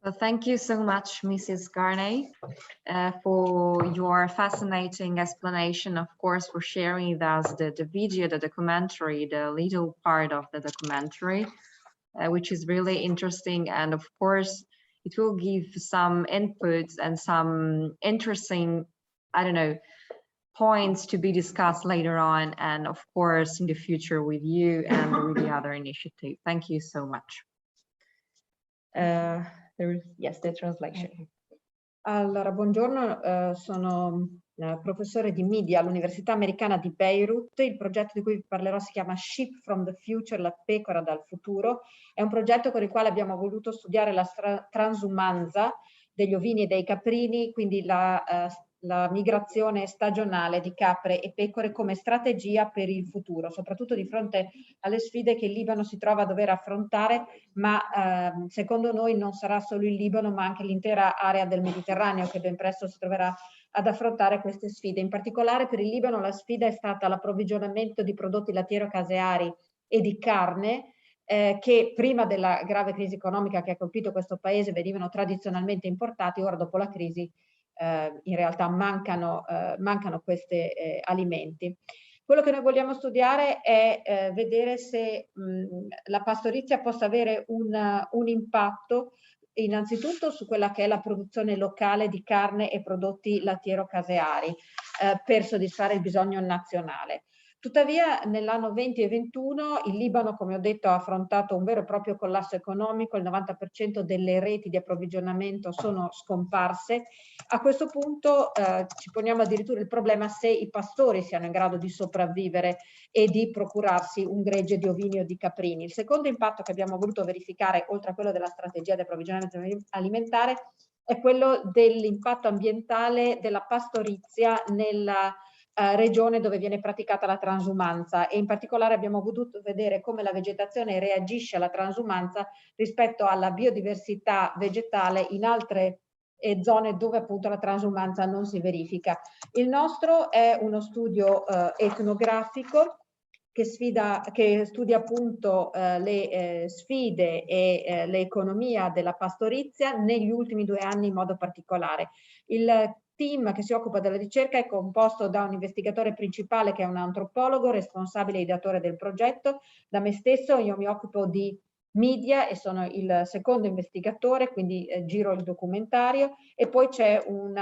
A: Well, thank you so much, Mrs. Garney, for your fascinating explanation, of course, for sharing with us the video, the documentary, the little part of the documentary, which is really interesting. And of course, it will give some inputs and some interesting, I don't know, points to be discussed later on, and of course in the future with you and with the other initiative. Thank you so much. Yes, the translation.
C: Allora, buongiorno, sono professore di media all'Università Americana di Beirut. Il progetto di cui vi parlerò si chiama Sheep from the Future, la pecora dal futuro. È un progetto con il quale abbiamo voluto studiare la transumanza degli ovini e dei caprini, quindi la migrazione stagionale di capre e pecore come strategia per il futuro, soprattutto di fronte alle sfide che il Libano si trova a dover affrontare, ma secondo noi non sarà solo il Libano, ma anche l'intera area del Mediterraneo che ben presto si troverà ad affrontare queste sfide. In particolare per il Libano la sfida è stata l'approvvigionamento di prodotti lattiero-caseari e di carne, che prima della grave crisi economica che ha colpito questo paese venivano tradizionalmente importati. Ora dopo la crisi in realtà mancano questi alimenti. Quello che noi vogliamo studiare è vedere se la pastorizia possa avere un impatto innanzitutto su quella che è la produzione locale di carne e prodotti lattiero-caseari per soddisfare il bisogno nazionale. Tuttavia nell'anno 20 e 21 il Libano, come ho detto, ha affrontato un vero e proprio collasso economico, il 90% delle reti di approvvigionamento sono scomparse. A questo punto ci poniamo addirittura il problema se i pastori siano in grado di sopravvivere e di procurarsi un gregge di ovini o di caprini. Il secondo impatto che abbiamo voluto verificare, oltre a quello della strategia di approvvigionamento alimentare, è quello dell'impatto ambientale della pastorizia nella regione dove viene praticata la transumanza, e in particolare abbiamo voluto vedere come la vegetazione reagisce alla transumanza rispetto alla biodiversità vegetale in altre zone dove appunto la transumanza non si verifica. Il nostro è uno studio etnografico che studia appunto le sfide e l'economia della pastorizia negli ultimi 2 anni in modo particolare. Il team che si occupa della ricerca è composto da un investigatore principale che è un antropologo, responsabile e ideatore del progetto, da me stesso. Io mi occupo di media e sono il secondo investigatore, quindi giro il documentario, e poi c'è un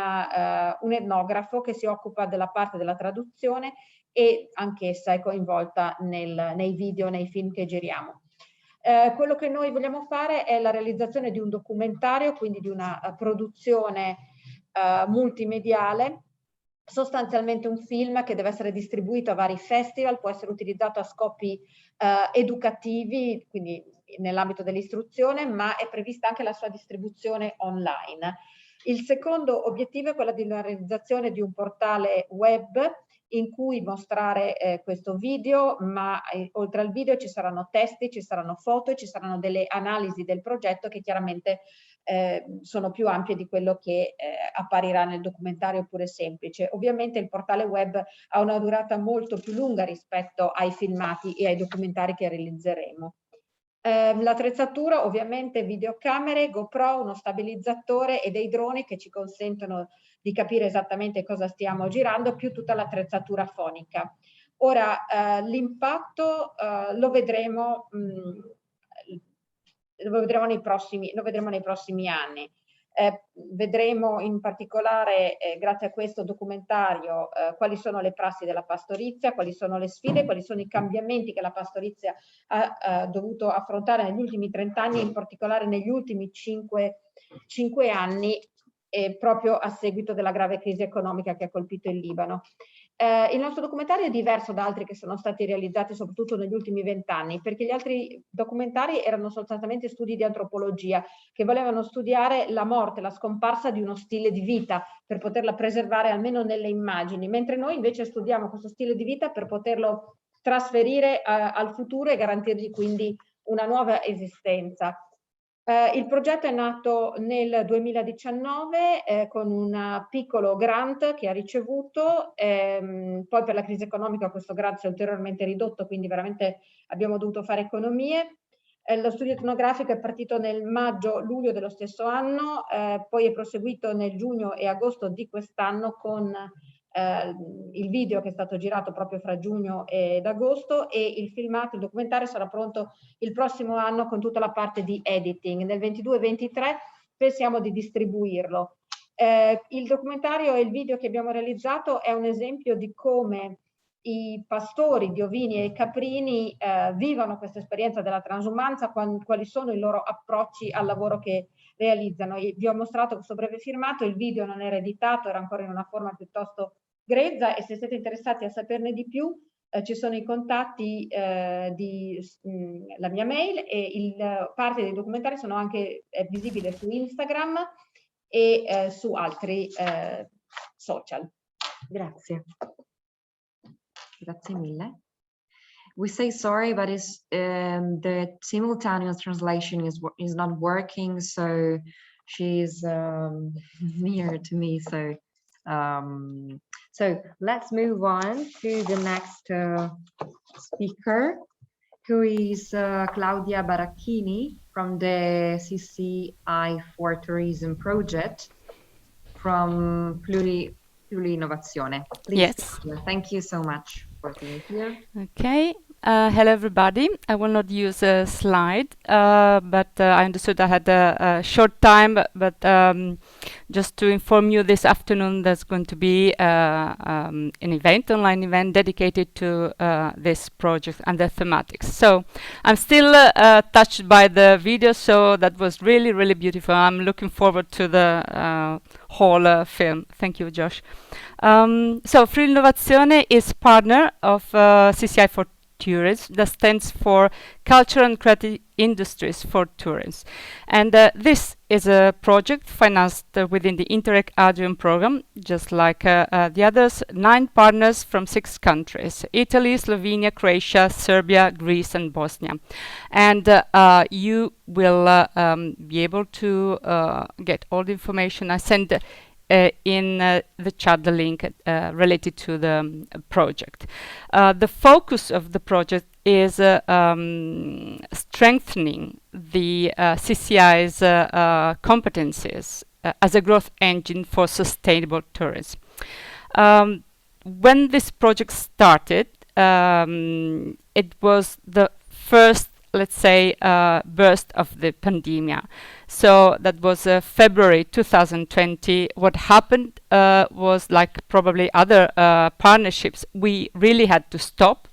C: etnografo che si occupa della parte della traduzione e anch'essa è coinvolta nei video, nei film che giriamo. Quello che noi vogliamo fare è la realizzazione di un documentario, quindi di una produzione multimediale, sostanzialmente un film che deve essere distribuito a vari festival, può essere utilizzato a scopi educativi, quindi nell'ambito dell'istruzione, ma è prevista anche la sua distribuzione online. Il secondo obiettivo è quello della realizzazione di un portale web in cui mostrare questo video, ma oltre al video ci saranno testi, ci saranno foto e ci saranno delle analisi del progetto che chiaramente sono più ampie di quello che apparirà nel documentario pure semplice. Ovviamente il portale web ha una durata molto più lunga rispetto ai filmati e ai documentari che realizzeremo. L'attrezzatura, ovviamente videocamere, GoPro, uno stabilizzatore e dei droni che ci consentono di capire esattamente cosa stiamo girando, più tutta l'attrezzatura fonica. Ora, l'impatto lo vedremo nei prossimi anni. Vedremo in particolare, grazie a questo documentario, quali sono le prassi della pastorizia, quali sono le sfide, quali sono i cambiamenti che la pastorizia ha dovuto affrontare negli ultimi 30 anni, in particolare negli ultimi 5 anni, proprio a seguito della grave crisi economica che ha colpito il Libano. Il nostro documentario è diverso da altri che sono stati realizzati soprattutto negli ultimi 20 anni, perché gli altri documentari erano sostanzialmente studi di antropologia che volevano studiare la morte, la scomparsa di uno stile di vita per poterla preservare almeno nelle immagini, mentre noi invece studiamo questo stile di vita per poterlo trasferire al futuro e garantirgli quindi una nuova esistenza. Il progetto è nato nel 2019 con un piccolo grant che ha ricevuto, poi per la crisi economica questo grant si è ulteriormente ridotto, quindi veramente abbiamo dovuto fare economie. Lo studio etnografico è partito nel maggio-luglio dello stesso anno, poi è proseguito nel giugno e agosto di quest'anno con il video che è stato girato proprio fra giugno ed agosto, e il filmato, il documentario sarà pronto il prossimo anno con tutta la parte di editing. Nel 22-23 pensiamo di distribuirlo. Il documentario e il video che abbiamo realizzato è un esempio di come i pastori di ovini e caprini vivono questa esperienza della transumanza, quali sono i loro approcci al lavoro che realizzano. Vi ho mostrato questo breve filmato, il video non era editato, era ancora in una forma piuttosto grezza, e se siete interessati a saperne di più ci sono i contatti la mia mail, e parte dei documentari sono anche visibili su Instagram e su altri social. Grazie.
A: Grazie mille. We say sorry, but the simultaneous translation is not working, so she's near to me. So let's move on to the next speaker, who is Claudia Baracchini from the CCI for Tourism project from Pluri Innovazione. Please,
G: Yes.
A: thank you so much for being here.
G: Okay. Hello, everybody. I will not use a slide, but I understood I had a short time. But just to inform you, this afternoon there's going to be an event, online event, dedicated to this project and the thematics. So I'm still touched by the video, so that was really, really beautiful. I'm looking forward to the whole film. Thank you, Josh. So Friuli Innovazione is partner of CCI for Tourism, that stands for Culture and Creative Industries for Tourism. And this is a project financed within the Interreg Adrian program, just like the others, 9 partners from 6 countries: Italy, Slovenia, Croatia, Serbia, Greece, and Bosnia. And you will be able to get all the information I sent in the chat, the link related to the project. The focus of the project is strengthening the CCI's competencies as a growth engine for sustainable tourism. When this project started, it was the first, let's say, burst of the pandemic. So that was February 2020. What happened was, like probably other partnerships, we really had to stop,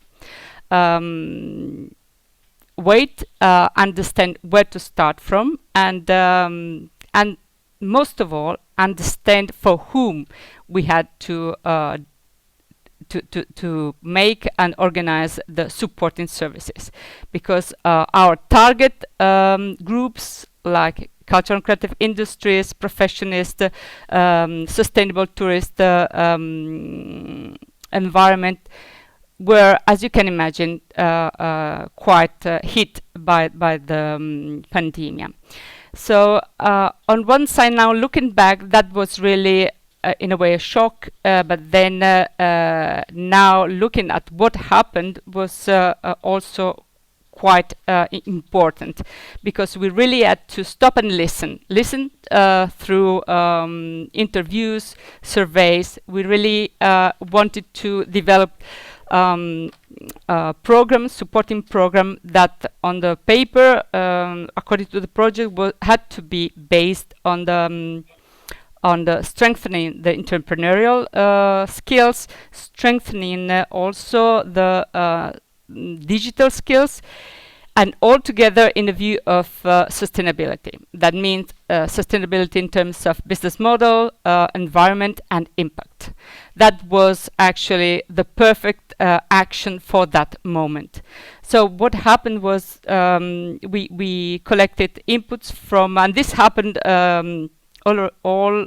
G: wait, understand where to start from, and most of all, understand for whom we had to make and organize the supporting services, because our target groups, like cultural and creative industries, professionists, sustainable tourist environment, were, as you can imagine, quite hit by the pandemic. So on one side, now looking back, that was really in a way a shock, but then now looking at what happened was also quite important, because we really had to stop and listen through interviews, surveys. We really wanted to develop program, supporting program that on the paper, according to the project, had to be based on the strengthening the entrepreneurial skills, strengthening also the digital skills, and all together in the view of sustainability. That means sustainability in terms of business model, environment, and impact. That was actually the perfect action for that moment. So what happened was we collected inputs from, and this happened all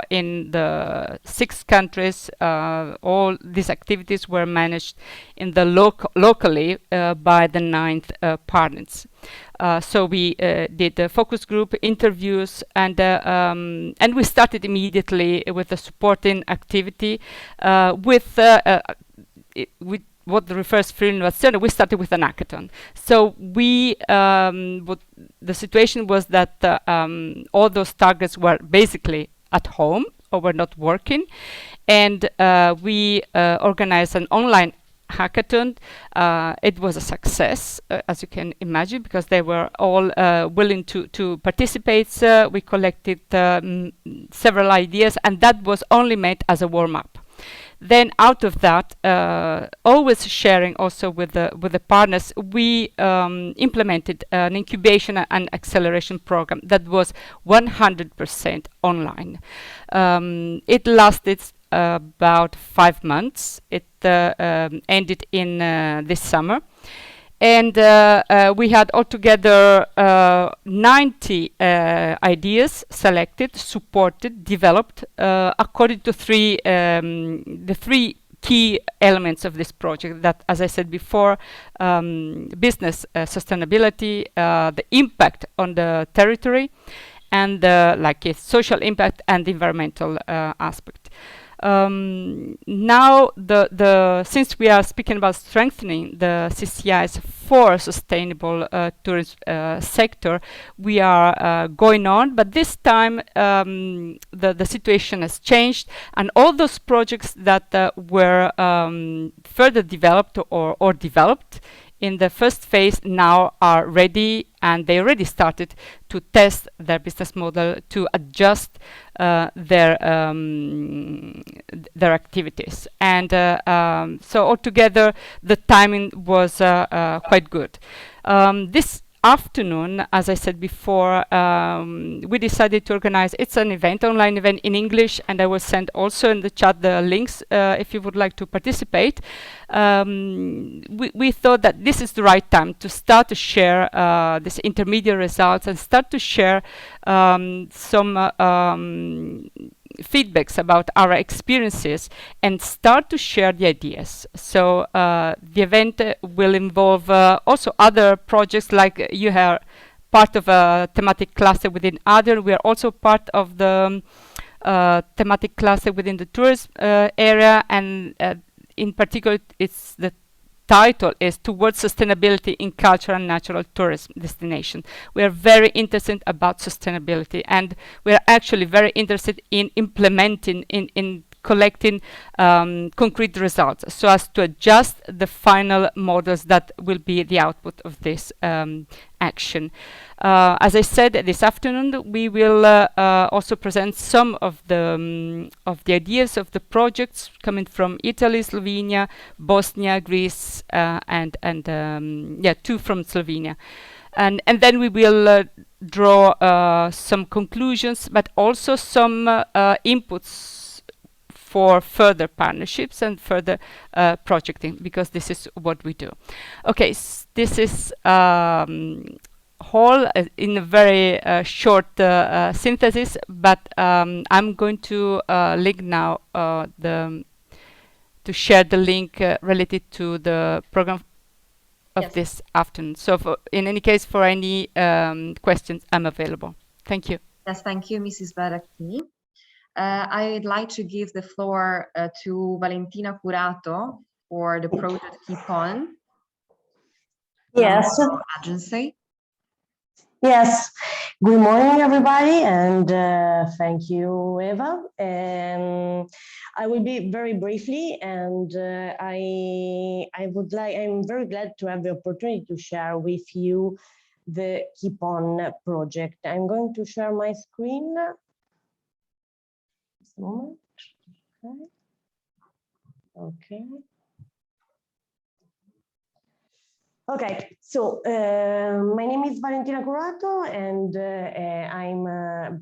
G: in the 6 countries. All these activities were managed in the locally by the 9th partners. So we did a focus group interviews, and we started immediately with a supporting activity with what refers to Innovazione. We started with an hackathon. So we the situation was that all those targets were basically at home or were not working, and we organized an online hackathon. It was a success, as you can imagine, because they were all willing to participate. We collected several ideas, and that was only meant as a warm-up. Then out of that, always sharing also with the partners, we implemented an incubation and acceleration program that was 100% online. It lasted about 5 months. It ended in this summer. And we had altogether 90 ideas selected, supported, developed according to the three key elements of this project that, as I said before, business sustainability, the impact on the territory, and like a social impact and the environmental aspect. Now, since we are speaking about strengthening the CCIs for sustainable tourism sector, we are going on, but this time the situation has changed, and all those projects that were further developed or developed in the first phase now are ready, and they already started to test their business model to adjust their activities. And so altogether, the timing was quite good. This afternoon, as I said before, we decided to organize, it's an event, online event in English, and I will send also in the chat the links if you would like to participate. We thought that this is the right time to start to share these intermediate results and start to share some feedbacks about our experiences and start to share the ideas. So the event will involve also other projects, like you are part of a thematic cluster within other. We are also part of the thematic cluster within the tourism area, and in particular, it's the title is Towards Sustainability in Cultural and Natural Tourism Destination. We are very interested about sustainability, and we are actually very interested in implementing, in collecting concrete results, so as to adjust the final models that will be the output of this action. As I said, this afternoon we will also present some of the ideas of the projects coming from Italy, Slovenia, Bosnia, Greece, and two from Slovenia. And then we will draw some conclusions, but also some inputs for further partnerships and further projecting, because this is what we do. Okay, this is whole in a very short synthesis, but I'm going to link now to share the link related to the program of this afternoon. So in any case, for any questions, I'm available. Thank you.
A: Yes, thank you, Mrs. Baracchini. I'd like to give the floor to Valentina Curato for the project Keep On.
H: Yes.
A: Agency.
H: Yes. Good morning, everybody, and thank you, Eva. I will be very briefly, and I'm very glad to have the opportunity to share with you the Keep On project. I'm going to share my screen. Just a moment. Okay. Okay, so my name is Valentina Curato, and I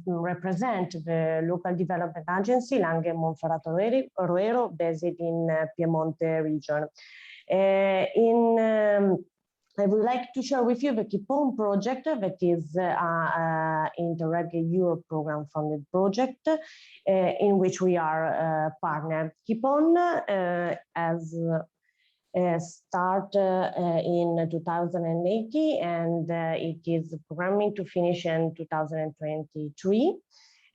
H: represent the local development agency Langhe Monferrato Roero, based in Piemonte region. I would like to share with you the Keep On project, that is an Interreg Europe program funded project in which we are partner. Keep On as start in 2080, and it is programming to finish in 2023.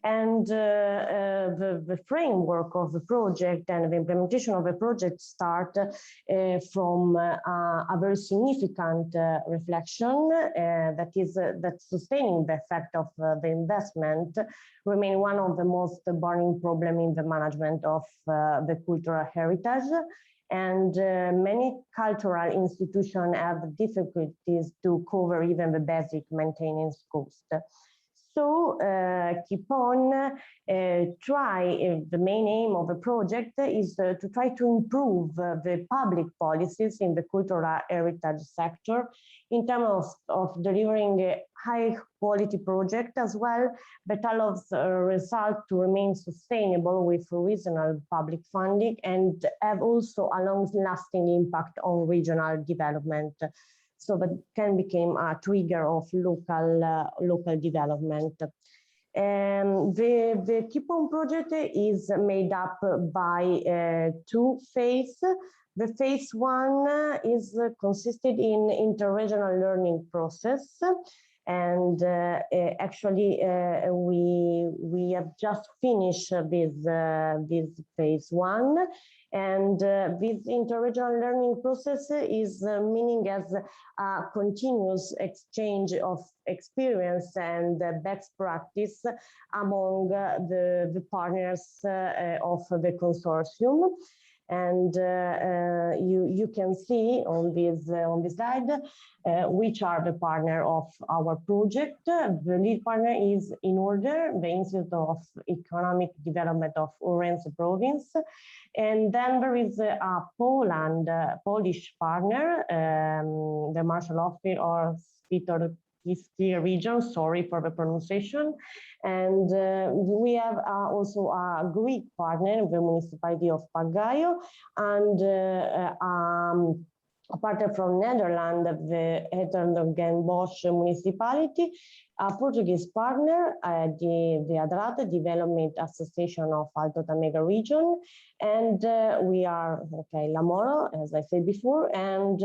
H: And the framework of the project and the implementation of the project start from a very significant reflection that sustaining the effect of the investment remain one of the most burning problem in the management of the cultural heritage. and many cultural institutions have difficulties to cover even the basic maintenance cost. So keep on the main aim of the project is to try to improve the public policies in the cultural heritage sector in terms of delivering a high quality project as well, but allows result to remain sustainable with reasonable public funding and have also a long-lasting impact on regional development. So that can become a trigger of local development. The Keep On project is made up by 2 phases. The phase 1 is consisted in interregional learning process. And actually, we have just finished this phase 1. And this interregional learning process is meaning as a continuous exchange of experience and best practice among the partners of the consortium. And you can see on this slide which are the partner of our project. The lead partner is in order the Institute of Economic Development of Orense province, and then there is a Polish partner, the Marshall Office or Svitolski region, sorry for the pronunciation. And we have also a Greek partner, the municipality of Pagaio, and a partner from Netherlands, the Hertogenbosch municipality, a Portuguese partner, the ADRAT, Development Association of Alto Tamega region, and we are, Lamoro, as I said before, and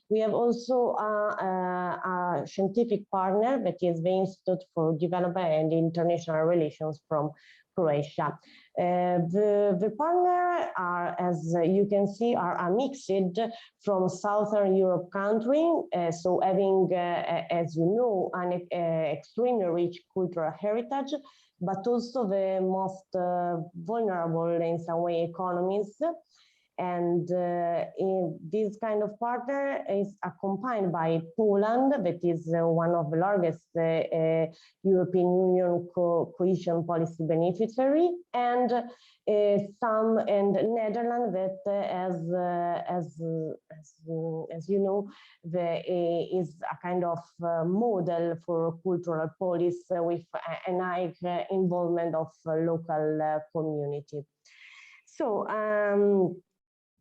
H: we have also a scientific partner that is the Institute for Development and International Relations from Croatia. The partners are, as you can see, are mixed from Southern Europe country, so having, as you know, an extremely rich cultural heritage, but also the most vulnerable in some way economies. And in this kind of partner is accompanied by Poland, that is one of the largest European Union cohesion policy beneficiary, and Netherlands that, as you know, is a kind of model for cultural policy with an high involvement of local community. So.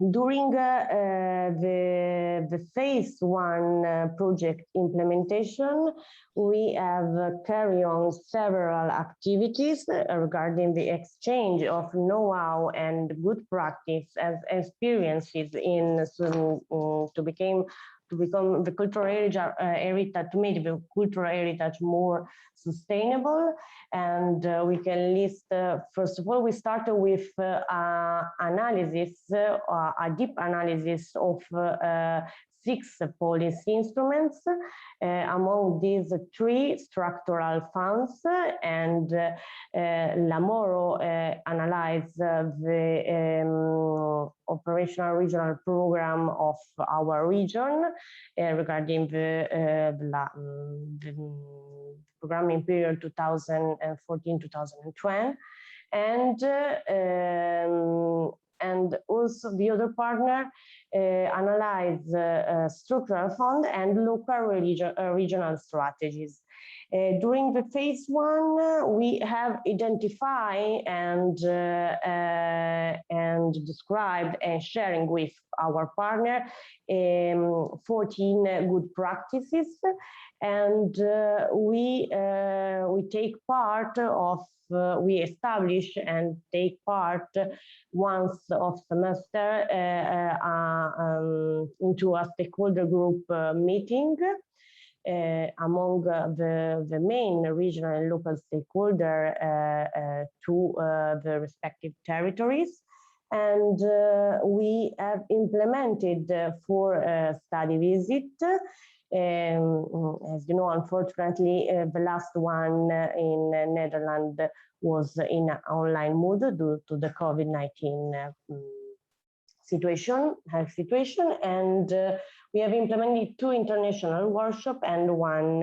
H: During the phase 1 project implementation, we have carried on several activities regarding the exchange of know-how and good practice as experiences in to become the cultural heritage, to make the cultural heritage more sustainable. And we can list, first of all, we started with analysis, a deep analysis of 6 policy instruments, among these 3 structural funds, and Lamoro analyzed the operational regional program of our region regarding the programming period 2014-2020, and also the other partner analyze structural fund and local regional strategies. During the phase 1, we have identified and described and sharing with our partner 14 good practices, and we take part of we establish and take part once of semester into a stakeholder group meeting among the main regional and local stakeholder to the respective territories. And we have implemented 4 study visits. As you know, unfortunately, the last one in Netherlands was in online mode due to the COVID-19 health situation, and we have implemented 2 international workshops and 1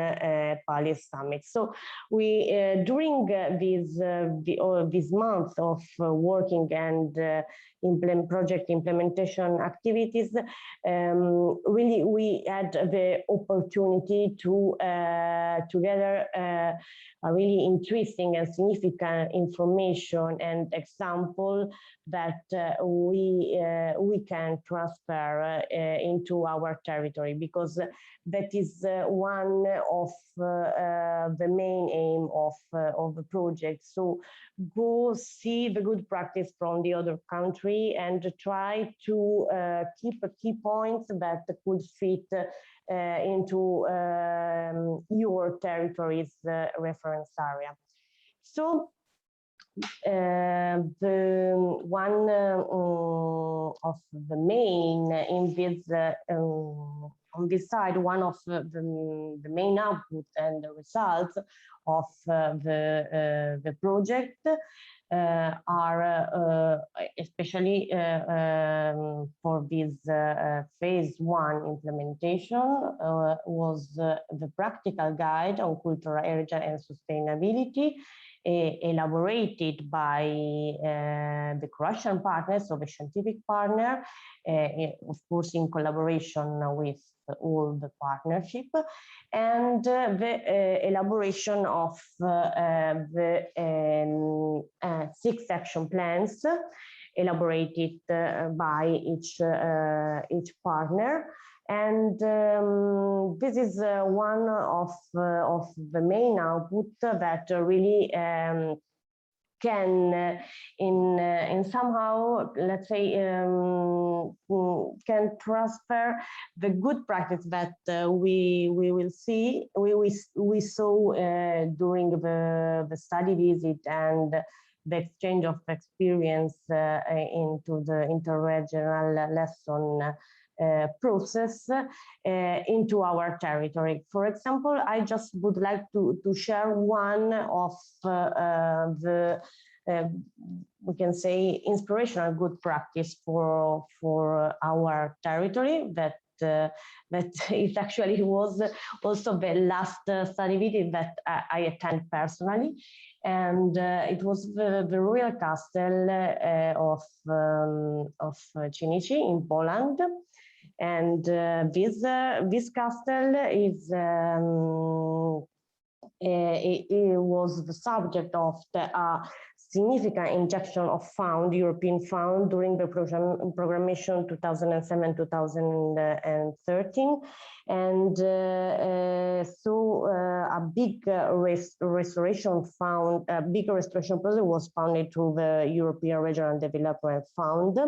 H: Pali summit. So we, during this month of working and project implementation activities, really we had the opportunity to gather a really interesting and significant information and example that we can transfer into our territory, because that is one of the main aim of the project. So go see the good practice from the other country and try to keep key points that could fit into your territory's reference area. So the one of the main in this on this side, one of the main output and the results of the project are especially for this phase 1 implementation was the practical guide on cultural heritage and sustainability, elaborated by the Croatian partners, so the scientific partner, of course in collaboration with all the partnership, and the elaboration of the 6 action plans elaborated by each partner. And this is one of the main output that really can in somehow, let's say, can transfer the good practice that we saw during the study visit and the exchange of experience into the interregional lesson process into our territory. For example, I just would like to share one of the we can say inspirational good practice for our territory that it actually was also the last study visit that I attend personally, and it was the Royal Castle of Chinichi in Poland. And this castle is it was the subject of the significant injection of European fund during the programmation 2007-2013, and so a big restoration fund, a big restoration project was funded through the European Regional Development Fund.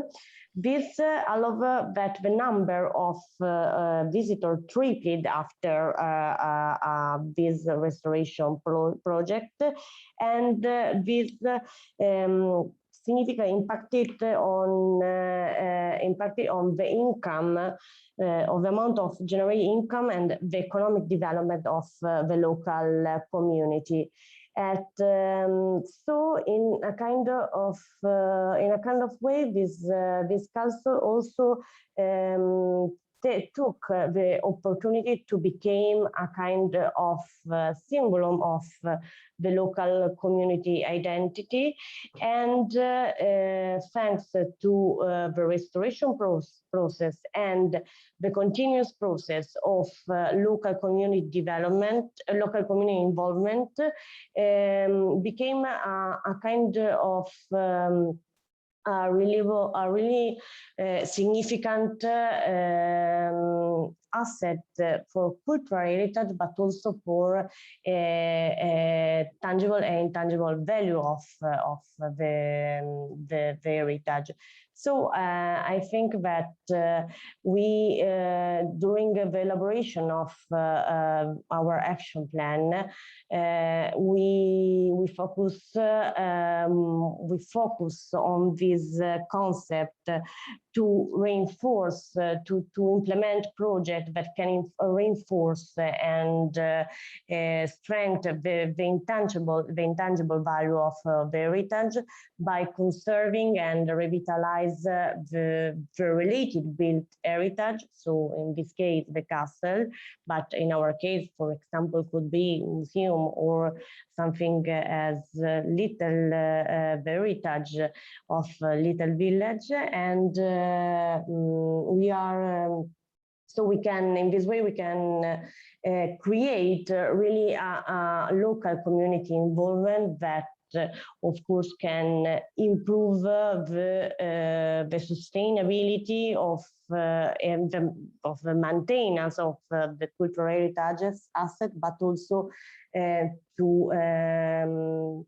H: This allowed that the number of visitors tripled after this restoration project, and this significantly impacted on the income, of the amount of generated income and the economic development of the local community. So in a kind of way, this council also took the opportunity to become a kind of symbol of the local community identity, and thanks to the restoration process and the continuous process of local community development, local community involvement, became a kind of a really significant asset for cultural heritage, but also for tangible and intangible value of the heritage. So I think that we, during the elaboration of our action plan, we focus on this concept to reinforce, to implement projects that can reinforce and strengthen the intangible value of the heritage by conserving and revitalizing recognize the related built heritage. So in this case, the castle, but in our case, for example, could be museum or something as little heritage of little village. And we are so we can, in this way, we can create really a local community involvement that, of course, can improve the sustainability of the maintenance of the cultural heritage asset, but also to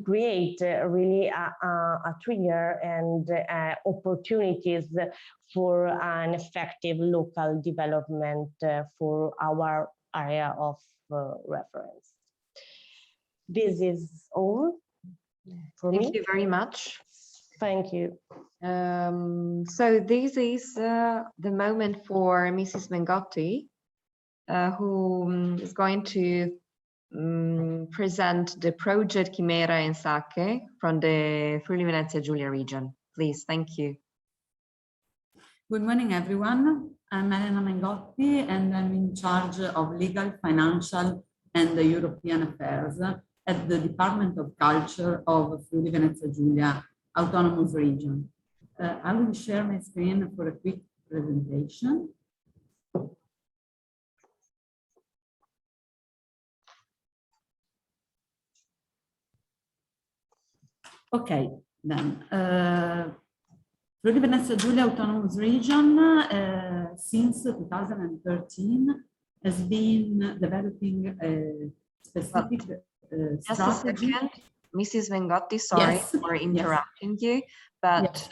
H: create really a trigger and opportunities for an effective local development for our area of reference. This is all for me.
C: Thank you very much.
H: Thank you.
C: So this is the moment for Mrs. Mengotti, who is going to present the project Chimera in Sake from the Friuli Venezia Giulia region. Please, thank you.
I: Good morning, everyone. I'm Elena Mengotti, and I'm in charge of legal, financial, and European affairs at the Department of Culture of Friuli Venezia Giulia Autonomous Region. I will share my screen for a quick presentation. Okay, then. Friuli Venezia Giulia Autonomous Region, since 2013, has been developing a specific
C: Just
I: strategy.
C: a second, Mrs. Vengotti, sorry
I: Yes.
C: for interrupting you, but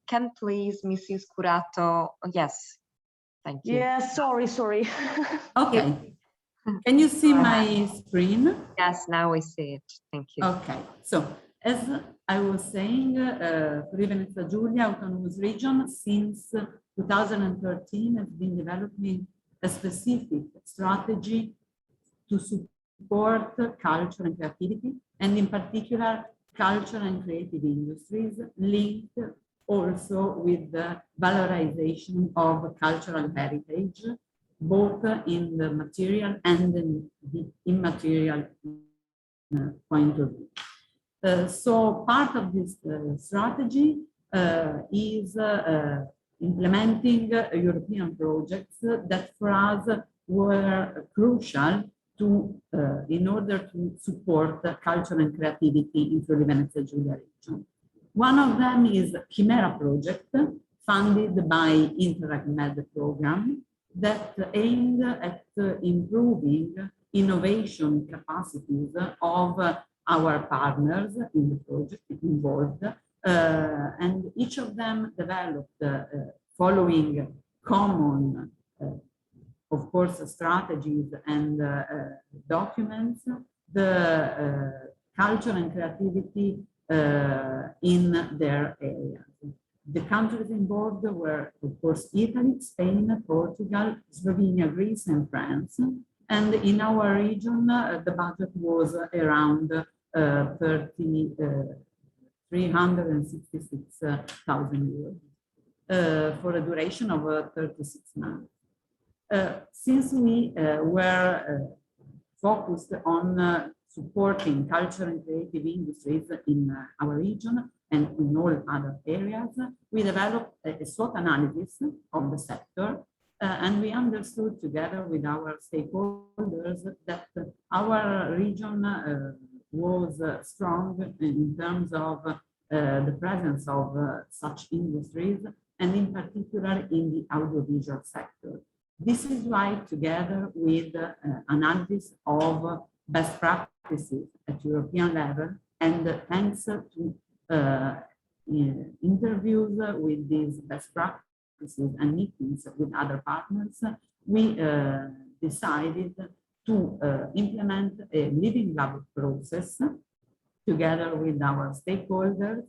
C: can please Mrs. Curato, yes, thank you.
H: Yeah, sorry.
I: Okay. Can you see my screen?
C: Yes, now we see it. Thank you.
I: Okay. So, as I was saying, Friuli Venezia Giulia Autonomous Region since 2013 has been developing a specific strategy to support culture and creativity, and in particular, culture and creative industries linked also with the valorization of cultural heritage, both in the material and in the immaterial point of view. So part of this strategy is implementing European projects that for us were crucial to, in order to support culture and creativity in Friuli Venezia Giulia region. One of them is Chimera project, funded by Interreg Med program, that aimed at improving innovation capacities of our partners in the project involved, and each of them developed, following common, of course, strategies and documents, the culture and creativity in their areas. The countries involved were, of course, Italy, Spain, Portugal, Slovenia, Greece, and France. And in our region, the budget was around 366,000 euros for a duration of 36 months. Since we were focused on supporting culture and creative industries in our region and in all other areas, we developed a SWOT analysis of the sector. And we understood together with our stakeholders that our region was strong in terms of the presence of such industries, and in particular in the audiovisual sector. This is why, together with analysis of best practices at European level, and thanks to interviews with these best practices and meetings with other partners, we decided to implement a living lab process together with our stakeholders,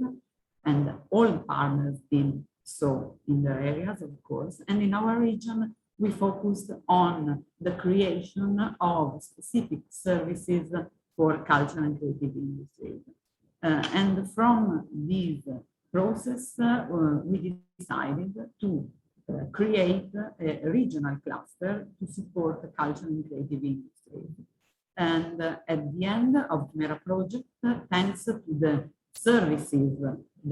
I: and all partners did so in their areas, of course. And in our region, we focused on the creation of specific services for culture and creative industries. And from these process, we decided to create a regional cluster to support the cultural and creative industries. And at the end of the Mera project, thanks to the services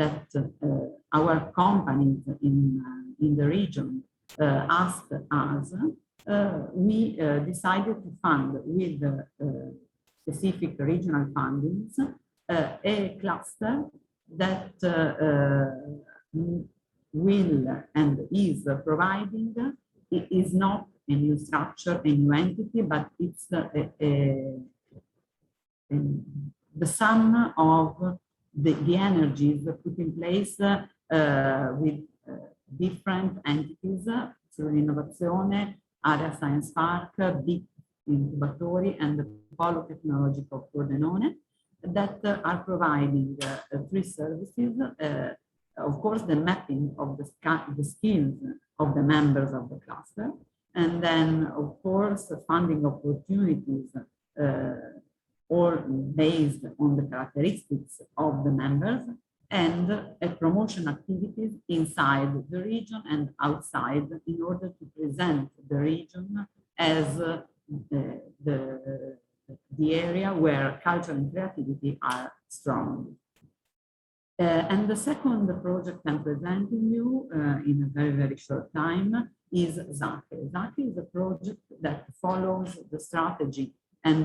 I: that our companies in the region asked us, we decided to fund with specific regional fundings a cluster that will and is providing, it is not a new structure, a new entity, but it's the sum of the energies put in place with different entities, through Innovazione, Area Science Park, Big Incubatori, and the Polo Tecnologico Pordenone, that are providing 3 services. Of course, the mapping of the skills of the members of the cluster, and then, of course, funding opportunities all based on the characteristics of the members, and promotion activities inside the region and outside in order to present the region as the area where culture and creativity are strong. And the second project I'm presenting you in a very, very short time is ZACE. ZACE is a project that follows the strategy and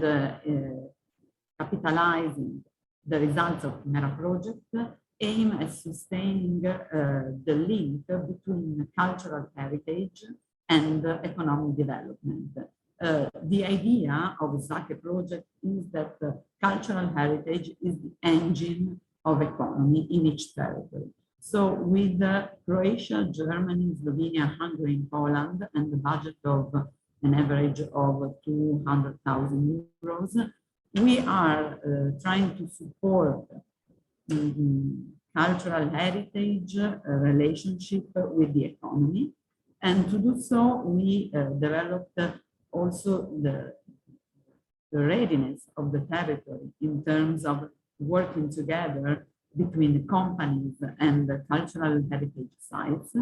I: capitalizing the results of Mera project, aim at sustaining the link between cultural heritage and economic development. The idea of ZACE project is that cultural heritage is the engine of economy in each territory. So with Croatia, Germany, Slovenia, Hungary, and Poland, and the budget of an average of 200,000 euros, we are trying to support cultural heritage relationship with the economy. And to do so, we developed also the readiness of the territory in terms of working together between the companies and the cultural heritage sites.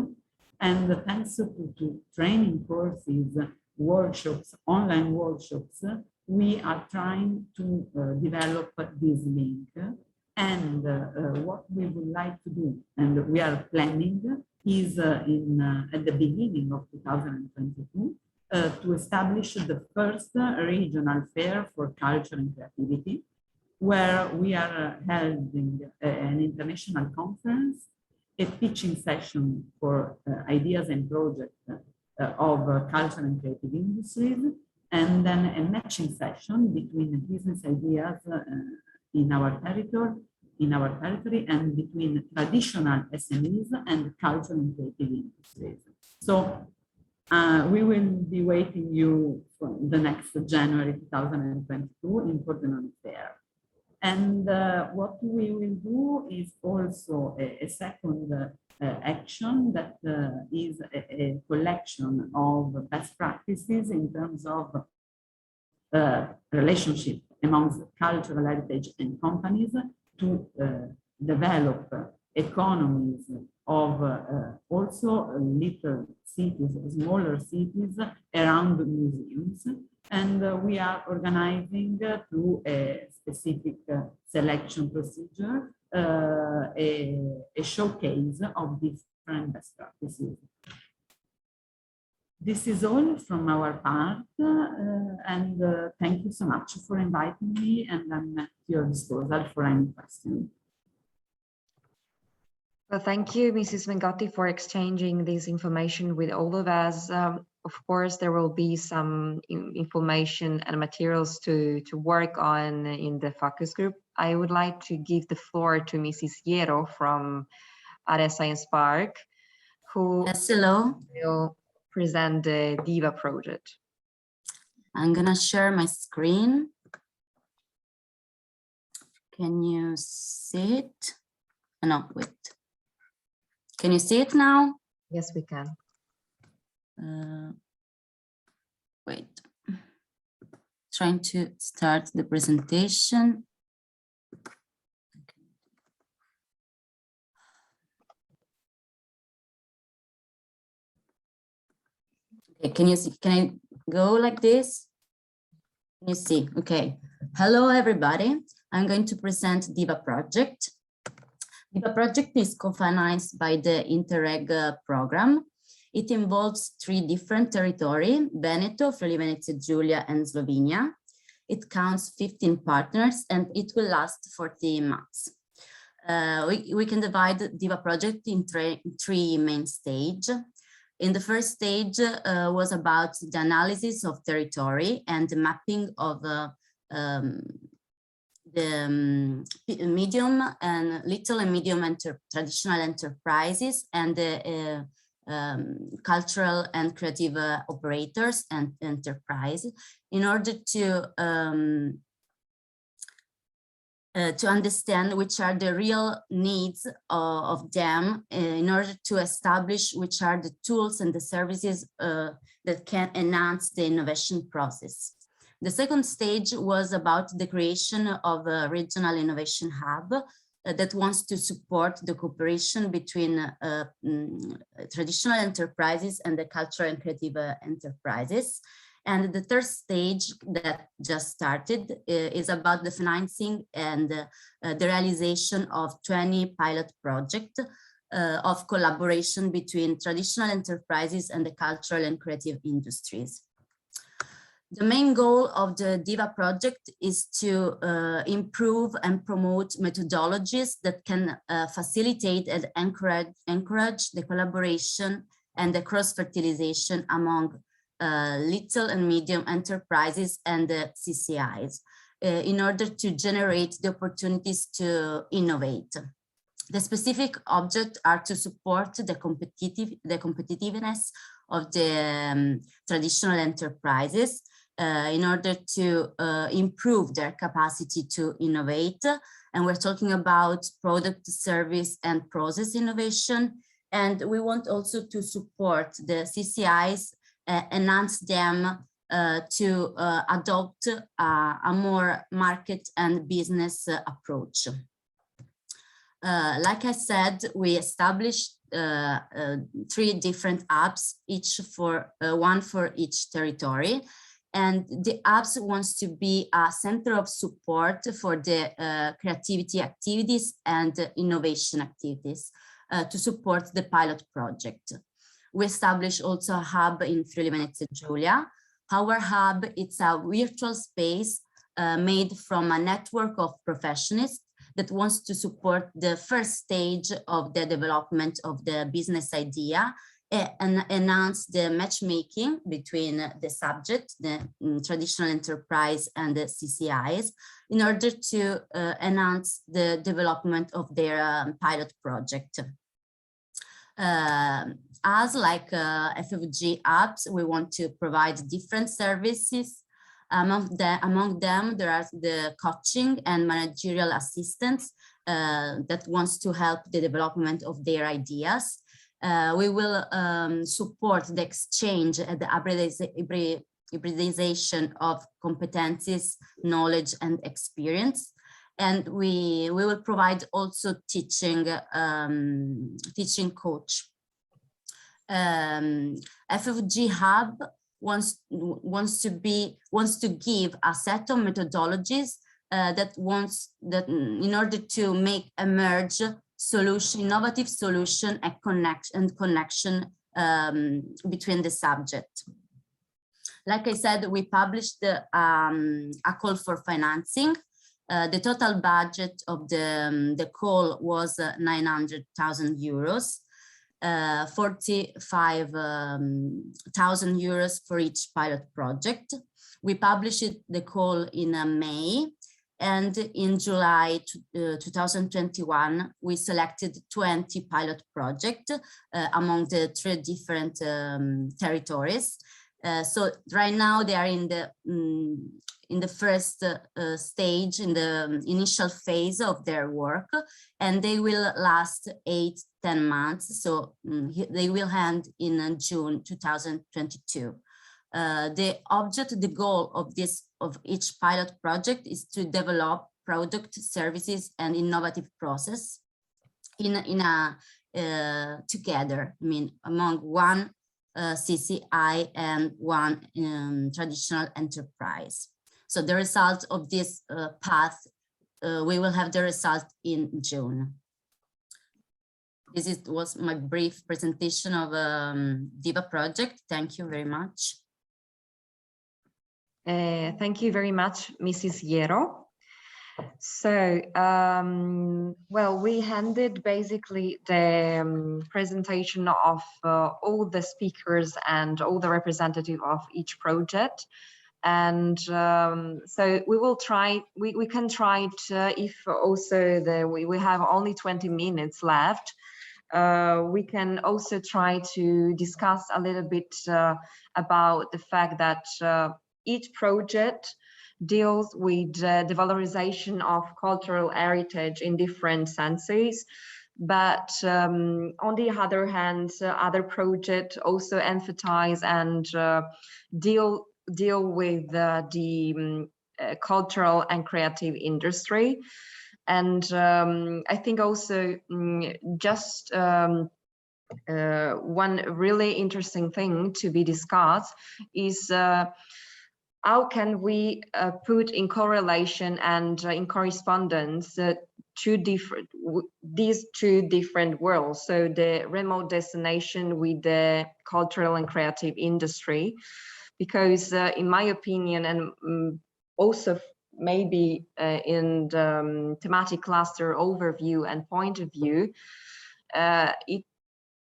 I: And thanks to training courses, workshops, online workshops, we are trying to develop this link. And what we would like to do, and we are planning, is at the beginning of 2022, to establish the first regional fair for culture and creativity, where we are holding an international conference, a pitching session for ideas and projects of culture and creative industries, and then a matching session between the business ideas in our territory and between traditional SMEs and cultural and creative industries. So we will be waiting you for the next January 2022 in Pordenone Fair. And what we will do is also a second action that is a collection of best practices in terms of relationship amongst cultural heritage and companies to develop economies of also little cities, smaller cities around museums. And we are organizing through a specific selection procedure a showcase of different best practices. This is all from our part, and thank you so much for inviting me, and I'm at your disposal for any questions.
A: Well, thank you, Mrs. Mengotti, for exchanging this information with all of us. Of course, there will be some information and materials to work on in the focus group. I would like to give the floor to Mrs. Hierro from Area Science Park, who will present the DIVA project.
J: I'm gonna share my screen. Can you see it? No, wait. Can you see it now?
A: Yes, we can.
J: Wait. Trying to start the presentation. Okay, can you see? Can I go like this? Can you see? Okay. Hello, everybody. I'm going to present DIVA project. DIVA project is co-financed by the Interreg program. It involves 3 different territories: Veneto, Friuli Venezia Giulia, and Slovenia. It counts 15 partners and it will last 40 months. We can divide the DIVA project in 3 main stages. In the first stage was about the analysis of territory and the mapping of the medium and little and medium traditional enterprises and the cultural and creative operators and enterprise in order to understand which are the real needs of them in order to establish which are the tools and the services that can enhance the innovation process. The second stage was about the creation of a regional innovation hub that wants to support the cooperation between traditional enterprises and the cultural and creative enterprises. And the third stage that just started is about the financing and the realization of 20 pilot projects of collaboration between traditional enterprises and the cultural and creative industries. The main goal of the DIVA project is to improve and promote methodologies that can facilitate and encourage the collaboration and the cross-fertilization among little and medium enterprises and the CCIs in order to generate the opportunities to innovate. The specific objects are to support the competitiveness of the traditional enterprises in order to improve their capacity to innovate. And we're talking about product, service, and process innovation. And we want also to support the CCIs, enhance them to adopt a more market and business approach. Like I said, we established 3 different apps, one for each territory. And the apps wants to be a center of support for the creativity activities and innovation activities to support the pilot project. We established also a hub in Friuli Venezia Giulia. Our hub, it's a virtual space made from a network of professionals that wants to support the first stage of the development of the business idea and enhance the matchmaking between the subject, the traditional enterprise, and the CCIs in order to enhance the development of their pilot project. As like FFG apps, we want to provide different services. Among them, there are the coaching and managerial assistance that wants to help the development of their ideas. We will support the exchange and the hybridization of competencies, knowledge, and experience. And we will provide also teaching coach. FFG Hub wants to give a set of methodologies that in order to make emerge innovative solution and connection between the subject. Like I said, we published a call for financing. The total budget of the call was 900,000 euros, 45,000 euros for each pilot project. We published the call in May, and in July 2021, we selected 20 pilot projects among the 3 different territories. So right now they are in the first stage, in the initial phase of their work, and they will last 8-10 months. So they will end in June 2022. The goal of each pilot project is to develop product, services, and innovative process together. I mean, among one CCI, and one traditional enterprise. So the result of this path, we will have the result in June. This was my brief presentation of DIVA project. Thank you very much.
A: Thank you very much, Mrs. Iero. So, well, we handed basically the presentation of all the speakers and all the representative of each project. And so we will try, we can try to, if also we have only 20 minutes left, we can also try to discuss a little bit about the fact that each project deals with the valorization of cultural heritage in different senses. But on the other hand, other projects also emphasize and deal with the cultural and creative industry. And I think also just one really interesting thing to be discussed is how can we put in correlation and in correspondence these two different worlds, so the remote destination with the cultural and creative industry, because in my opinion, and also maybe in the thematic cluster overview and point of view,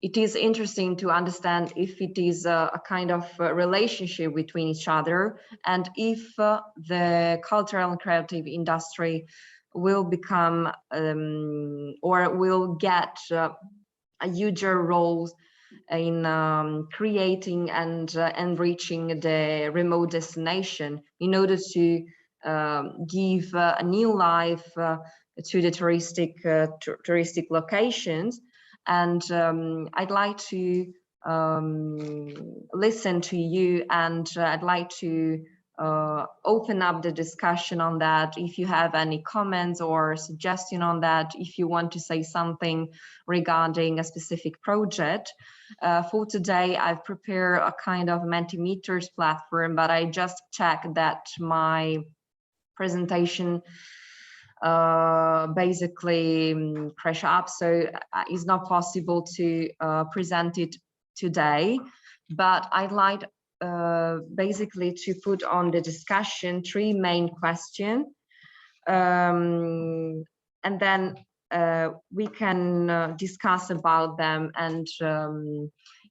A: it is interesting to understand if it is a kind of relationship between each other, and if the cultural and creative industry will become or will get a huger role in creating and enriching the remote destination in order to give a new life to the touristic locations. And I'd like to listen to you, and I'd like to open up the discussion on that. If you have any comments or suggestion on that, if you want to say something regarding a specific project. For today, I've prepared a kind of Mentimeters platform, but I just checked that my presentation basically crash up, so it's not possible to present it today. But I'd like basically to put on the discussion three main questions, and then we can discuss about them, and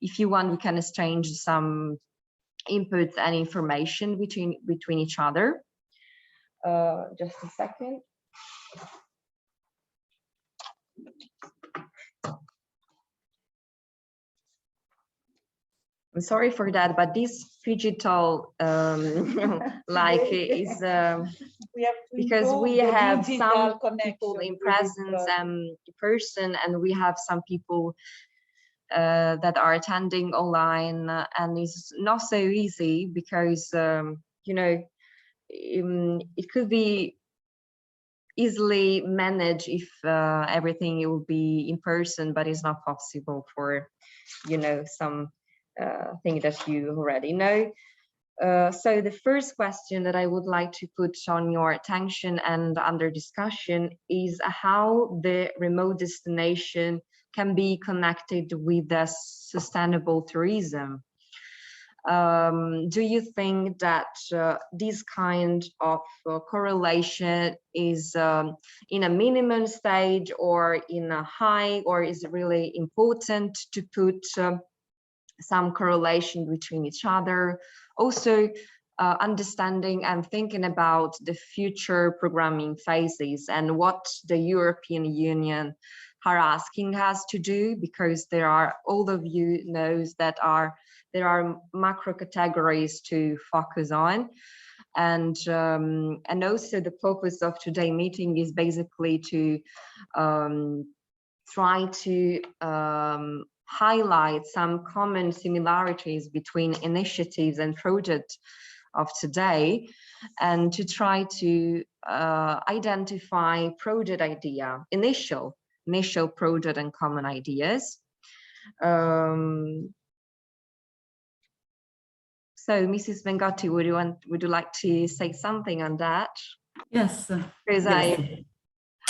A: if you want, we can exchange some inputs and information between each other. Just a second. I'm sorry for that, but this digital like is because we have some people in presence and in person, and we have some people that are attending online, and it's not so easy because you know, it could be easily managed if everything will be in person, but it's not possible for, you know, some thing that you already know. So the first question that I would like to put on your attention and under discussion is how the remote destination can be connected with the sustainable tourism. Do you think that this kind of correlation is in a minimum stage or in a high, or is it really important to put some correlation between each other? Also, understanding and thinking about the future programming phases and what the European Union are asking us to do, because there are, all of you knows that there are macro categories to focus on. And also the purpose of today's meeting is basically to try to highlight some common similarities between initiatives and projects of today, and to try to identify project idea, initial project and common ideas. So, Mrs. Vengotti, would you like to say something on that?
I: Yes.
A: Because
I: Yes.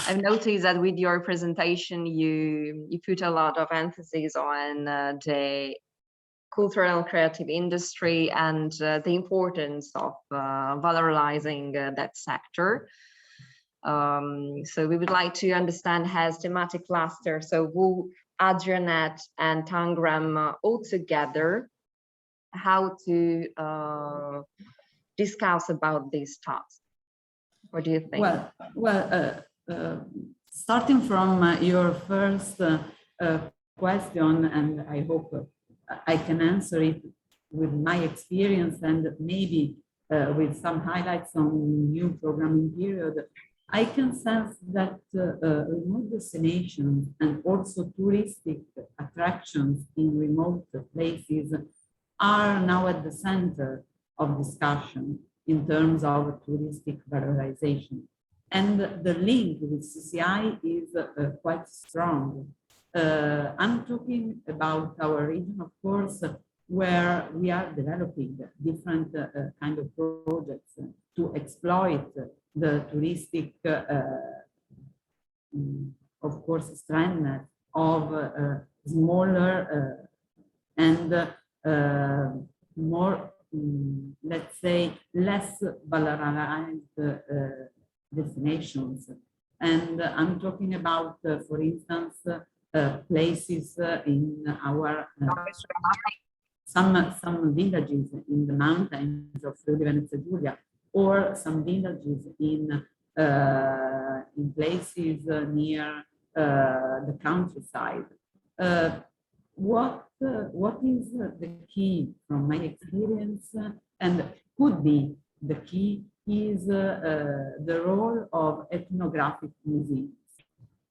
A: I've noticed that with your presentation, you put a lot of emphasis on the cultural and creative industry and the importance of valorizing that sector. So we would like to understand as thematic cluster, so Buone, Adrianet and Tangram all together, how to discuss about these tasks. What do you think?
I: Starting from your first question, and I hope I can answer it with my experience and maybe with some highlights on new programming period, I can sense that remote destinations and also touristic attractions in remote places are now at the center of discussion in terms of touristic valorization. And the link with CCI is quite strong. I'm talking about our region, of course, where we are developing different kind of projects to exploit the touristic, of course, strand of smaller and more, let's say, less valorized destinations. And I'm talking about, for instance, places in our some villages in the mountains of Friuli Venezia Giulia, or some villages in places near the countryside. What is the key from my experience, and could be the key, is the role of ethnographic museums.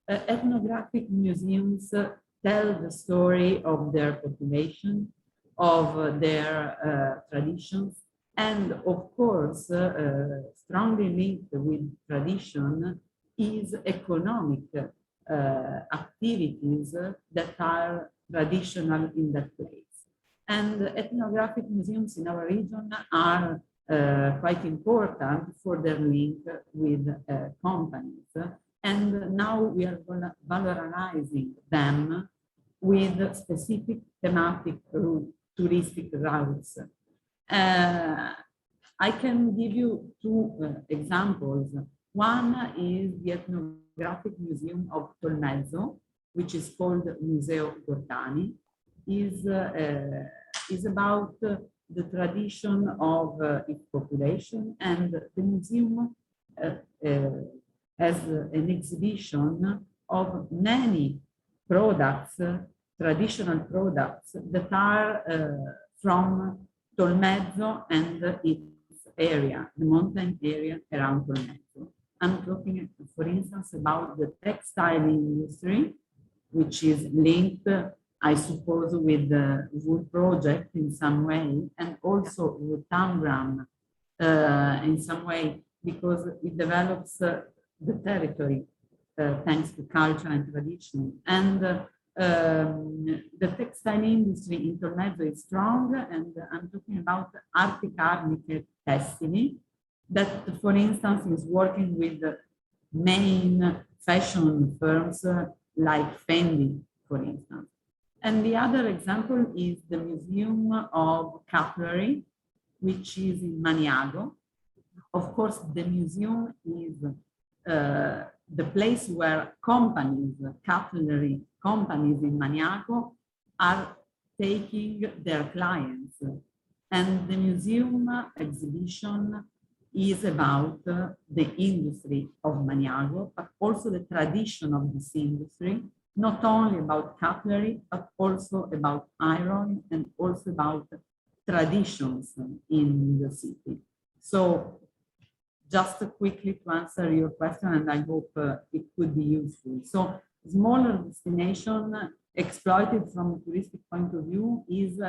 I: Ethnographic museums tell the story of their population, of their traditions, and of course, strongly linked with tradition is economic activities that are traditional in that place. And ethnographic museums in our region are quite important for their link with companies. And now we are valorizing them with specific thematic touristic routes. I can give you two examples. One is the ethnographic museum of Tolmezzo, which is called Museo Gordani, is about the tradition of its population, and the museum has an exhibition of many products, traditional products that are from Tolmezzo and its area, the mountain area around Tolmezzo. I'm talking, for instance, about the textile industry, which is linked, I suppose, with the wool project in some way, and also with Tangram in some way, because it develops the territory thanks to culture and tradition. And the textile industry in Tolmezzo is strong, and I'm talking about Articarniche Tessili, that, for instance, is working with the main fashion firms like Fendi, for instance. And the other example is the Museum of Cutlery, which is in Maniago. Of course, the museum is the place where companies, cutlery companies in Maniago, are taking their clients. And the museum exhibition is about the industry of Maniago, but also the tradition of this industry, not only about cutlery, but also about iron and also about traditions in the city. So just quickly to answer your question, and I hope it could be useful. So smaller destination exploited from a touristic point of view is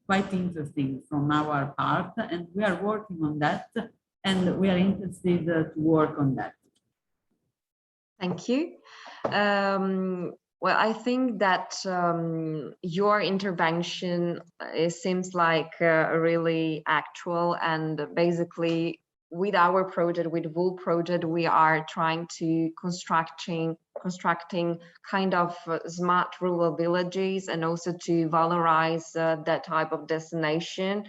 I: quite interesting from our part, and we are working on that, and we are interested to work on that.
A: Thank you. Well, I think that your intervention seems like really actual, and basically with our project, with Wool project, we are trying to constructing kind of smart rural villages, and also to valorize that type of destination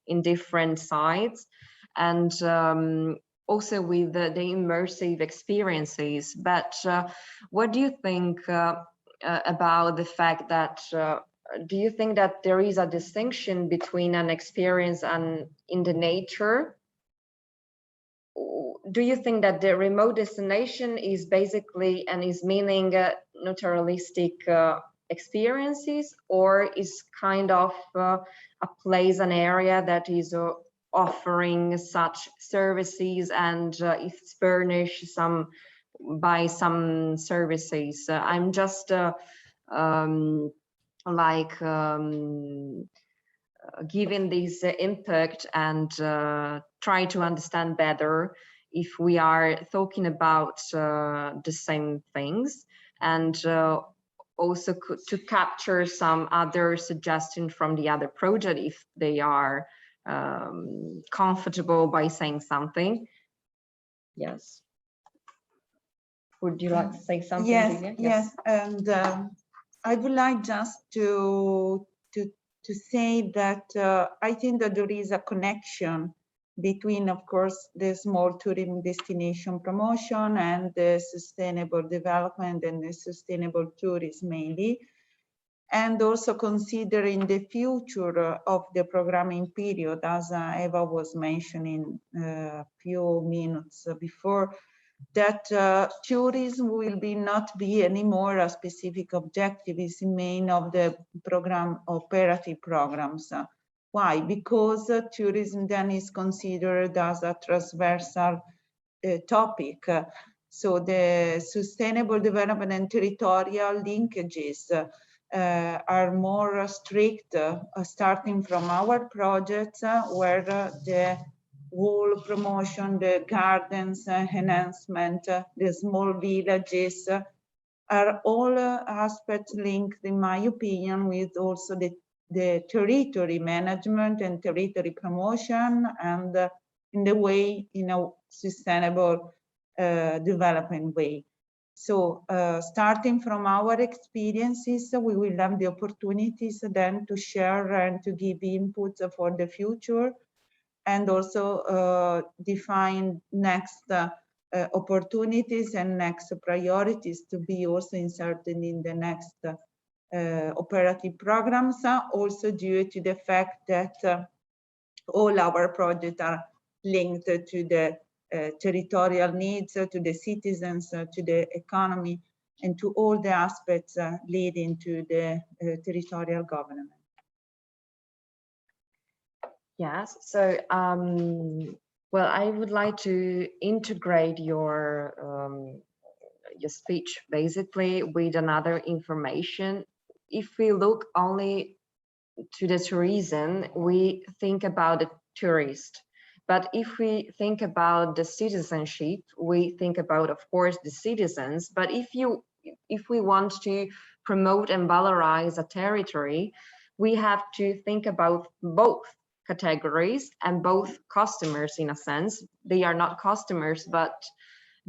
A: in different sites, and also with the immersive experiences. But what do you think about the fact that do you think that there is a distinction between an experience and in the nature? Do you think that the remote destination is basically and is meaning naturalistic experiences, or is kind of a place, an area that is offering such services and it's furnished by some services? I'm just giving this impact and try to understand better if we are talking about the same things, and also to capture some other suggestions from the other project if they are comfortable by saying something. Yes. Would you like to say something?
D: Yes,
A: Julia?
D: yes. And I would like just to say that I think that there is a connection between, of course, the small tourism destination promotion and the sustainable development and the sustainable tourism mainly, and also considering the future of the programming period, as Eva was mentioning a few minutes before, that tourism will not be anymore a specific objective, is the main of the program, operative programs. Why? Because tourism then is considered as a transversal topic. So the sustainable development and territorial linkages are more strict, starting from our projects where the whole promotion, the gardens enhancement, the small villages are all aspects linked, in my opinion, with also the territory management and territory promotion, and in the way, sustainable development way. So starting from our experiences, we will have the opportunities then to share and to give inputs for the future, and also define next opportunities and next priorities to be also inserted in the next operative programs, also due to the fact that all our projects are linked to the territorial needs, to the citizens, to the economy, and to all the aspects leading to the territorial government.
A: Yes, so well, I would like to integrate your speech basically with another information. If we look only to the tourism, we think about the tourist. But if we think about the citizenship, we think about, of course, the citizens. But if we want to promote and valorize a territory, we have to think about both categories and both customers. In a sense, they are not customers, but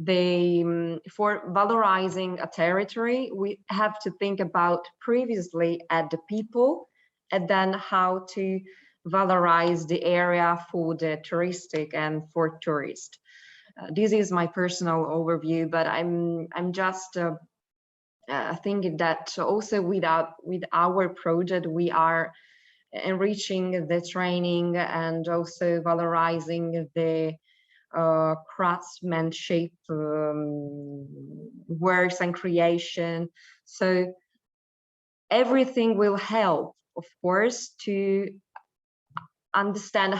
A: they, for valorizing a territory, we have to think about previously at the people, and then how to valorize the area for the touristic and for tourists. This is my personal overview, but I'm just thinking that also with our project, we are enriching the training and also valorizing the craftsmanship works and creation. So everything will help, of course, to understand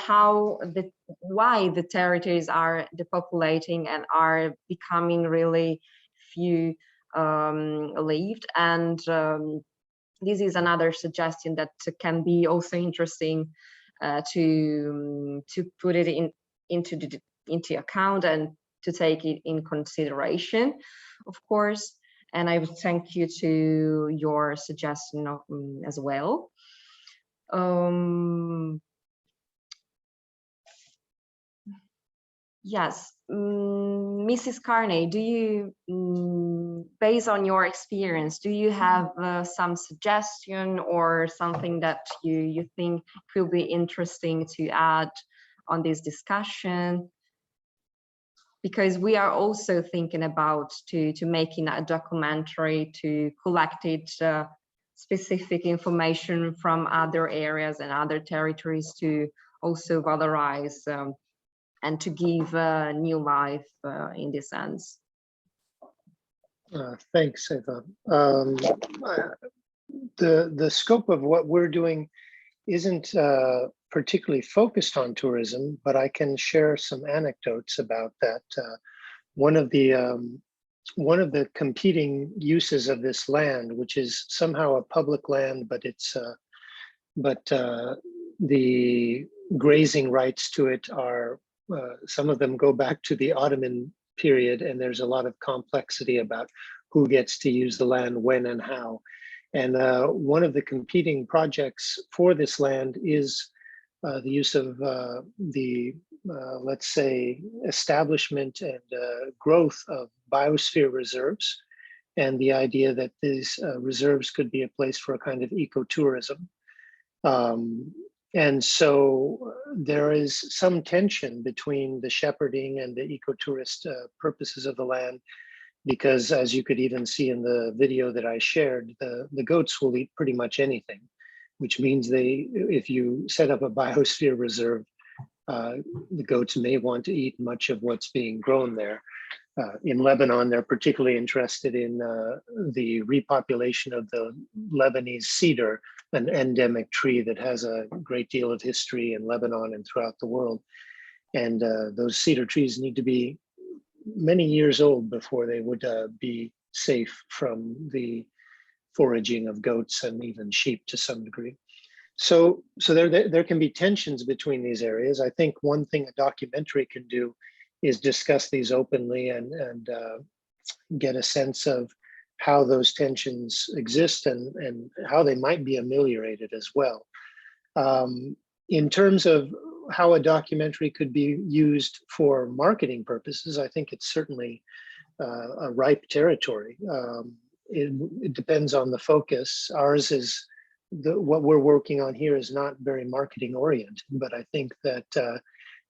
A: why the territories are depopulating and are becoming really few lived. And this is another suggestion that can be also interesting to put it into account and to take it in consideration, of course. And I would thank you to your suggestion of, as well. Yes, Mrs. Carney, do you, based on your experience, do you have some suggestion or something that you think could be interesting to add on this discussion? Because we are also thinking about to making a documentary to collect it specific information from other areas and other territories to also valorize and to give new life in this sense.
E: Thanks, Eva. The scope of what we're doing isn't particularly focused on tourism, but I can share some anecdotes about that. One of the competing uses of this land, which is somehow a public land, but it's the grazing rights to it are some of them go back to the Ottoman period, and there's a lot of complexity about who gets to use the land, when, and how. And one of the competing projects for this land is the use of let's say, establishment and growth of biosphere reserves, and the idea that these reserves could be a place for a kind of ecotourism. And so there is some tension between the shepherding and the ecotourist purposes of the land, because as you could even see in the video that I shared, the goats will eat pretty much anything, which means if you set up a biosphere reserve, the goats may want to eat much of what's being grown there. In Lebanon, they're particularly interested in the repopulation of the Lebanese cedar, an endemic tree that has a great deal of history in Lebanon and throughout the world. And those cedar trees need to be many years old before they would be safe from the foraging of goats and even sheep to some degree. So there can be tensions between these areas. I think one thing a documentary can do is discuss these openly and get a sense of how those tensions exist and how they might be ameliorated as well. In terms of how a documentary could be used for marketing purposes, I think it's certainly a ripe territory. It depends on the focus. Ours is, what we're working on here is not very marketing oriented, but I think that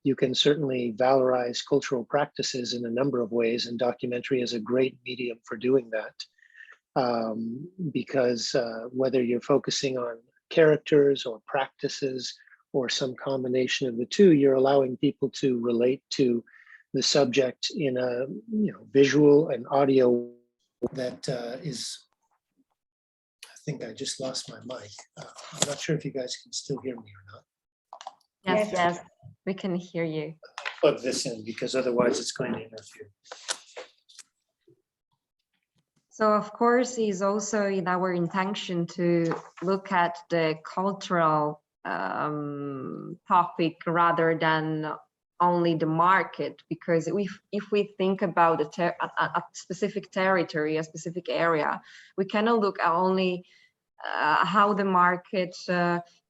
E: you can certainly valorize cultural practices in a number of ways, and documentary is a great medium for doing that. Because whether you're focusing on characters or practices or some combination of the two, you're allowing people to relate to the subject in a visual and audio that is. I think I just lost my mic. I'm not sure if you guys can still hear me or not.
A: Yes, we can hear you.
E: Plug this in because otherwise it's going to interfere.
A: So of course, it's also in our intention to look at the cultural topic rather than only the market, because if we think about a specific territory, a specific area, we cannot look at only how the market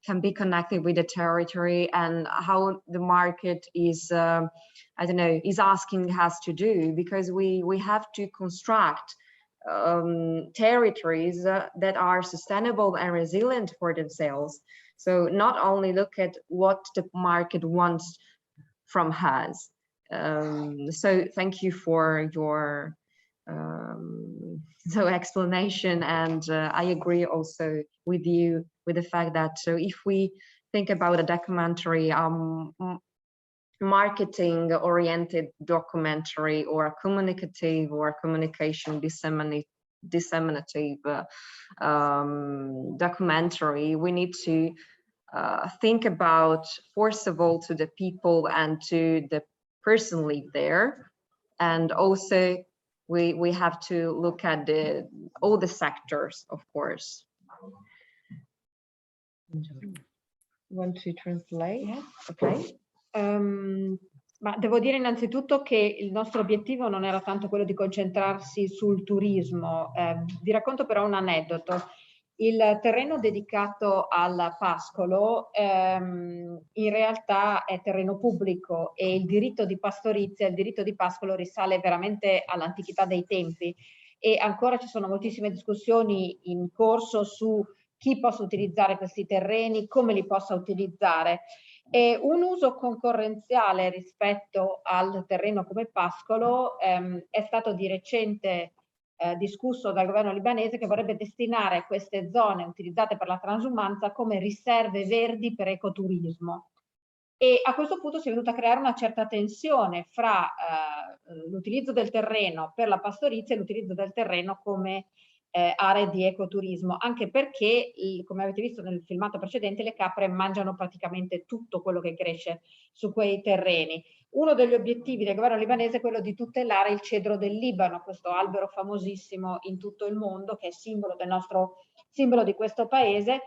A: can be connected with the territory and how the market is, I don't know, is asking us to do, because we have to construct territories that are sustainable and resilient for themselves. So not only look at what the market wants from us. So thank you for your explanation, and I agree also with you with the fact that, so if we think about a documentary, marketing oriented documentary or a communicative or communication disseminative documentary, we need to think about, first of all, to the people and to the person live there, and also we have to look at all the sectors, of course. Want to translate?
C: Yeah.
A: Okay.
C: Ma devo dire innanzitutto che il nostro obiettivo non era tanto quello di concentrarsi sul turismo. Vi racconto però un aneddoto. Il terreno dedicato al pascolo in realtà è terreno pubblico e il diritto di pastorizia, il diritto di pascolo risale veramente all'antichità dei tempi e ancora ci sono moltissime discussioni in corso su chi possa utilizzare questi terreni, come li possa utilizzare. E un uso concorrenziale rispetto al terreno come pascolo è stato di recente discusso dal governo libanese, che vorrebbe destinare queste zone utilizzate per la transumanza come riserve verdi per ecoturismo. E a questo punto si è venuta a creare una certa tensione fra l'utilizzo del terreno per la pastorizia e l'utilizzo del terreno come aree di ecoturismo, anche perché, come avete visto nel filmato precedente, le capre mangiano praticamente tutto quello che cresce su quei terreni. Uno degli obiettivi del governo libanese è quello di tutelare il cedro del Libano, questo albero famosissimo in tutto il mondo, che è simbolo del nostro, simbolo di questo paese,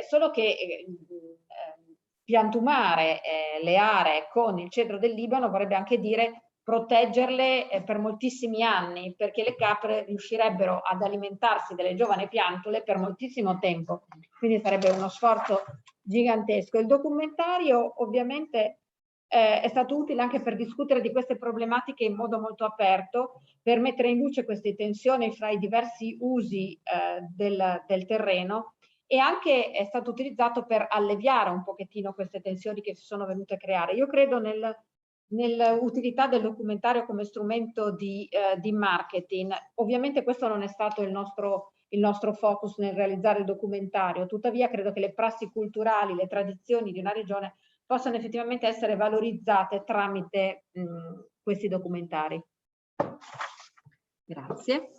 C: solo che piantumare le aree con il cedro del Libano vorrebbe anche dire proteggerle per moltissimi anni, perché le capre riuscirebbero ad alimentarsi delle giovani piantule per moltissimo tempo, quindi sarebbe uno sforzo gigantesco. Il documentario ovviamente è stato utile anche per discutere di queste problematiche in modo molto aperto, per mettere in luce queste tensioni fra i diversi usi del terreno, e anche è stato utilizzato per alleviare un pochettino queste tensioni che si sono venute a creare. Io credo nell'utilità del documentario come strumento di marketing. Ovviamente questo non è stato il nostro focus nel realizzare il documentario, tuttavia credo che le prassi culturali, le tradizioni di una regione possano effettivamente essere valorizzate tramite questi documentari.
A: Grazie.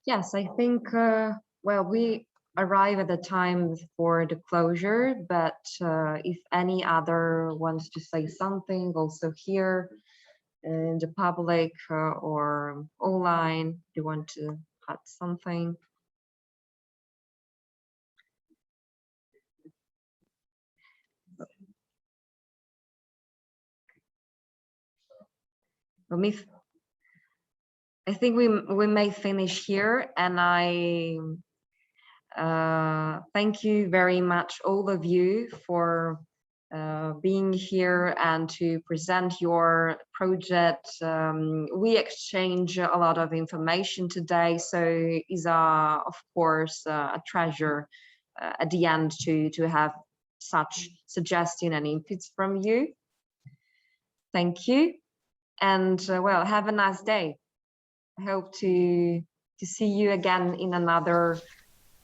A: Yes, I think, well, we arrive at the time for the closure, but if any other wants to say something also here in the public or online, they want to add something. I think we may finish here, and I thank you very much, all of you, for being here and to present your project. We exchange a lot of information today, so is of course a treasure at the end to have such suggestion and inputs from you. Thank you, and well, have a nice day. I hope to see you again in another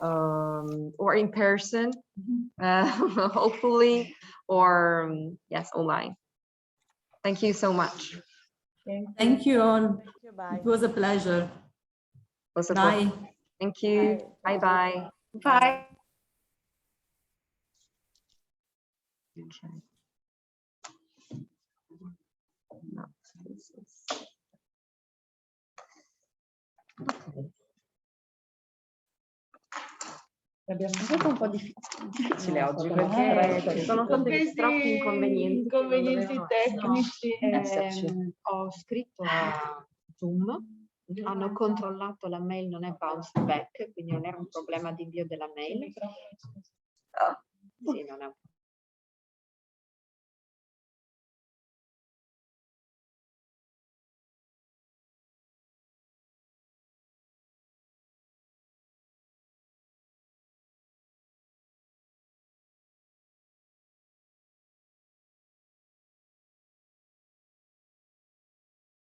A: or in person, hopefully, or yes, online. Thank you so much.
I: Thank you all.
H: Bye.
I: It was a pleasure. Bye.
A: Thank you. Bye bye.
C: Bye.
A: Okay. No, this is... Okay.
C: Abbiamo avuto un po' difficile oggi perché ci sono stati troppi inconvenienti tecnici. Ho scritto a Zoom, hanno controllato la mail, non è bounce back, quindi non era un problema di invio della mail. Sì, non è un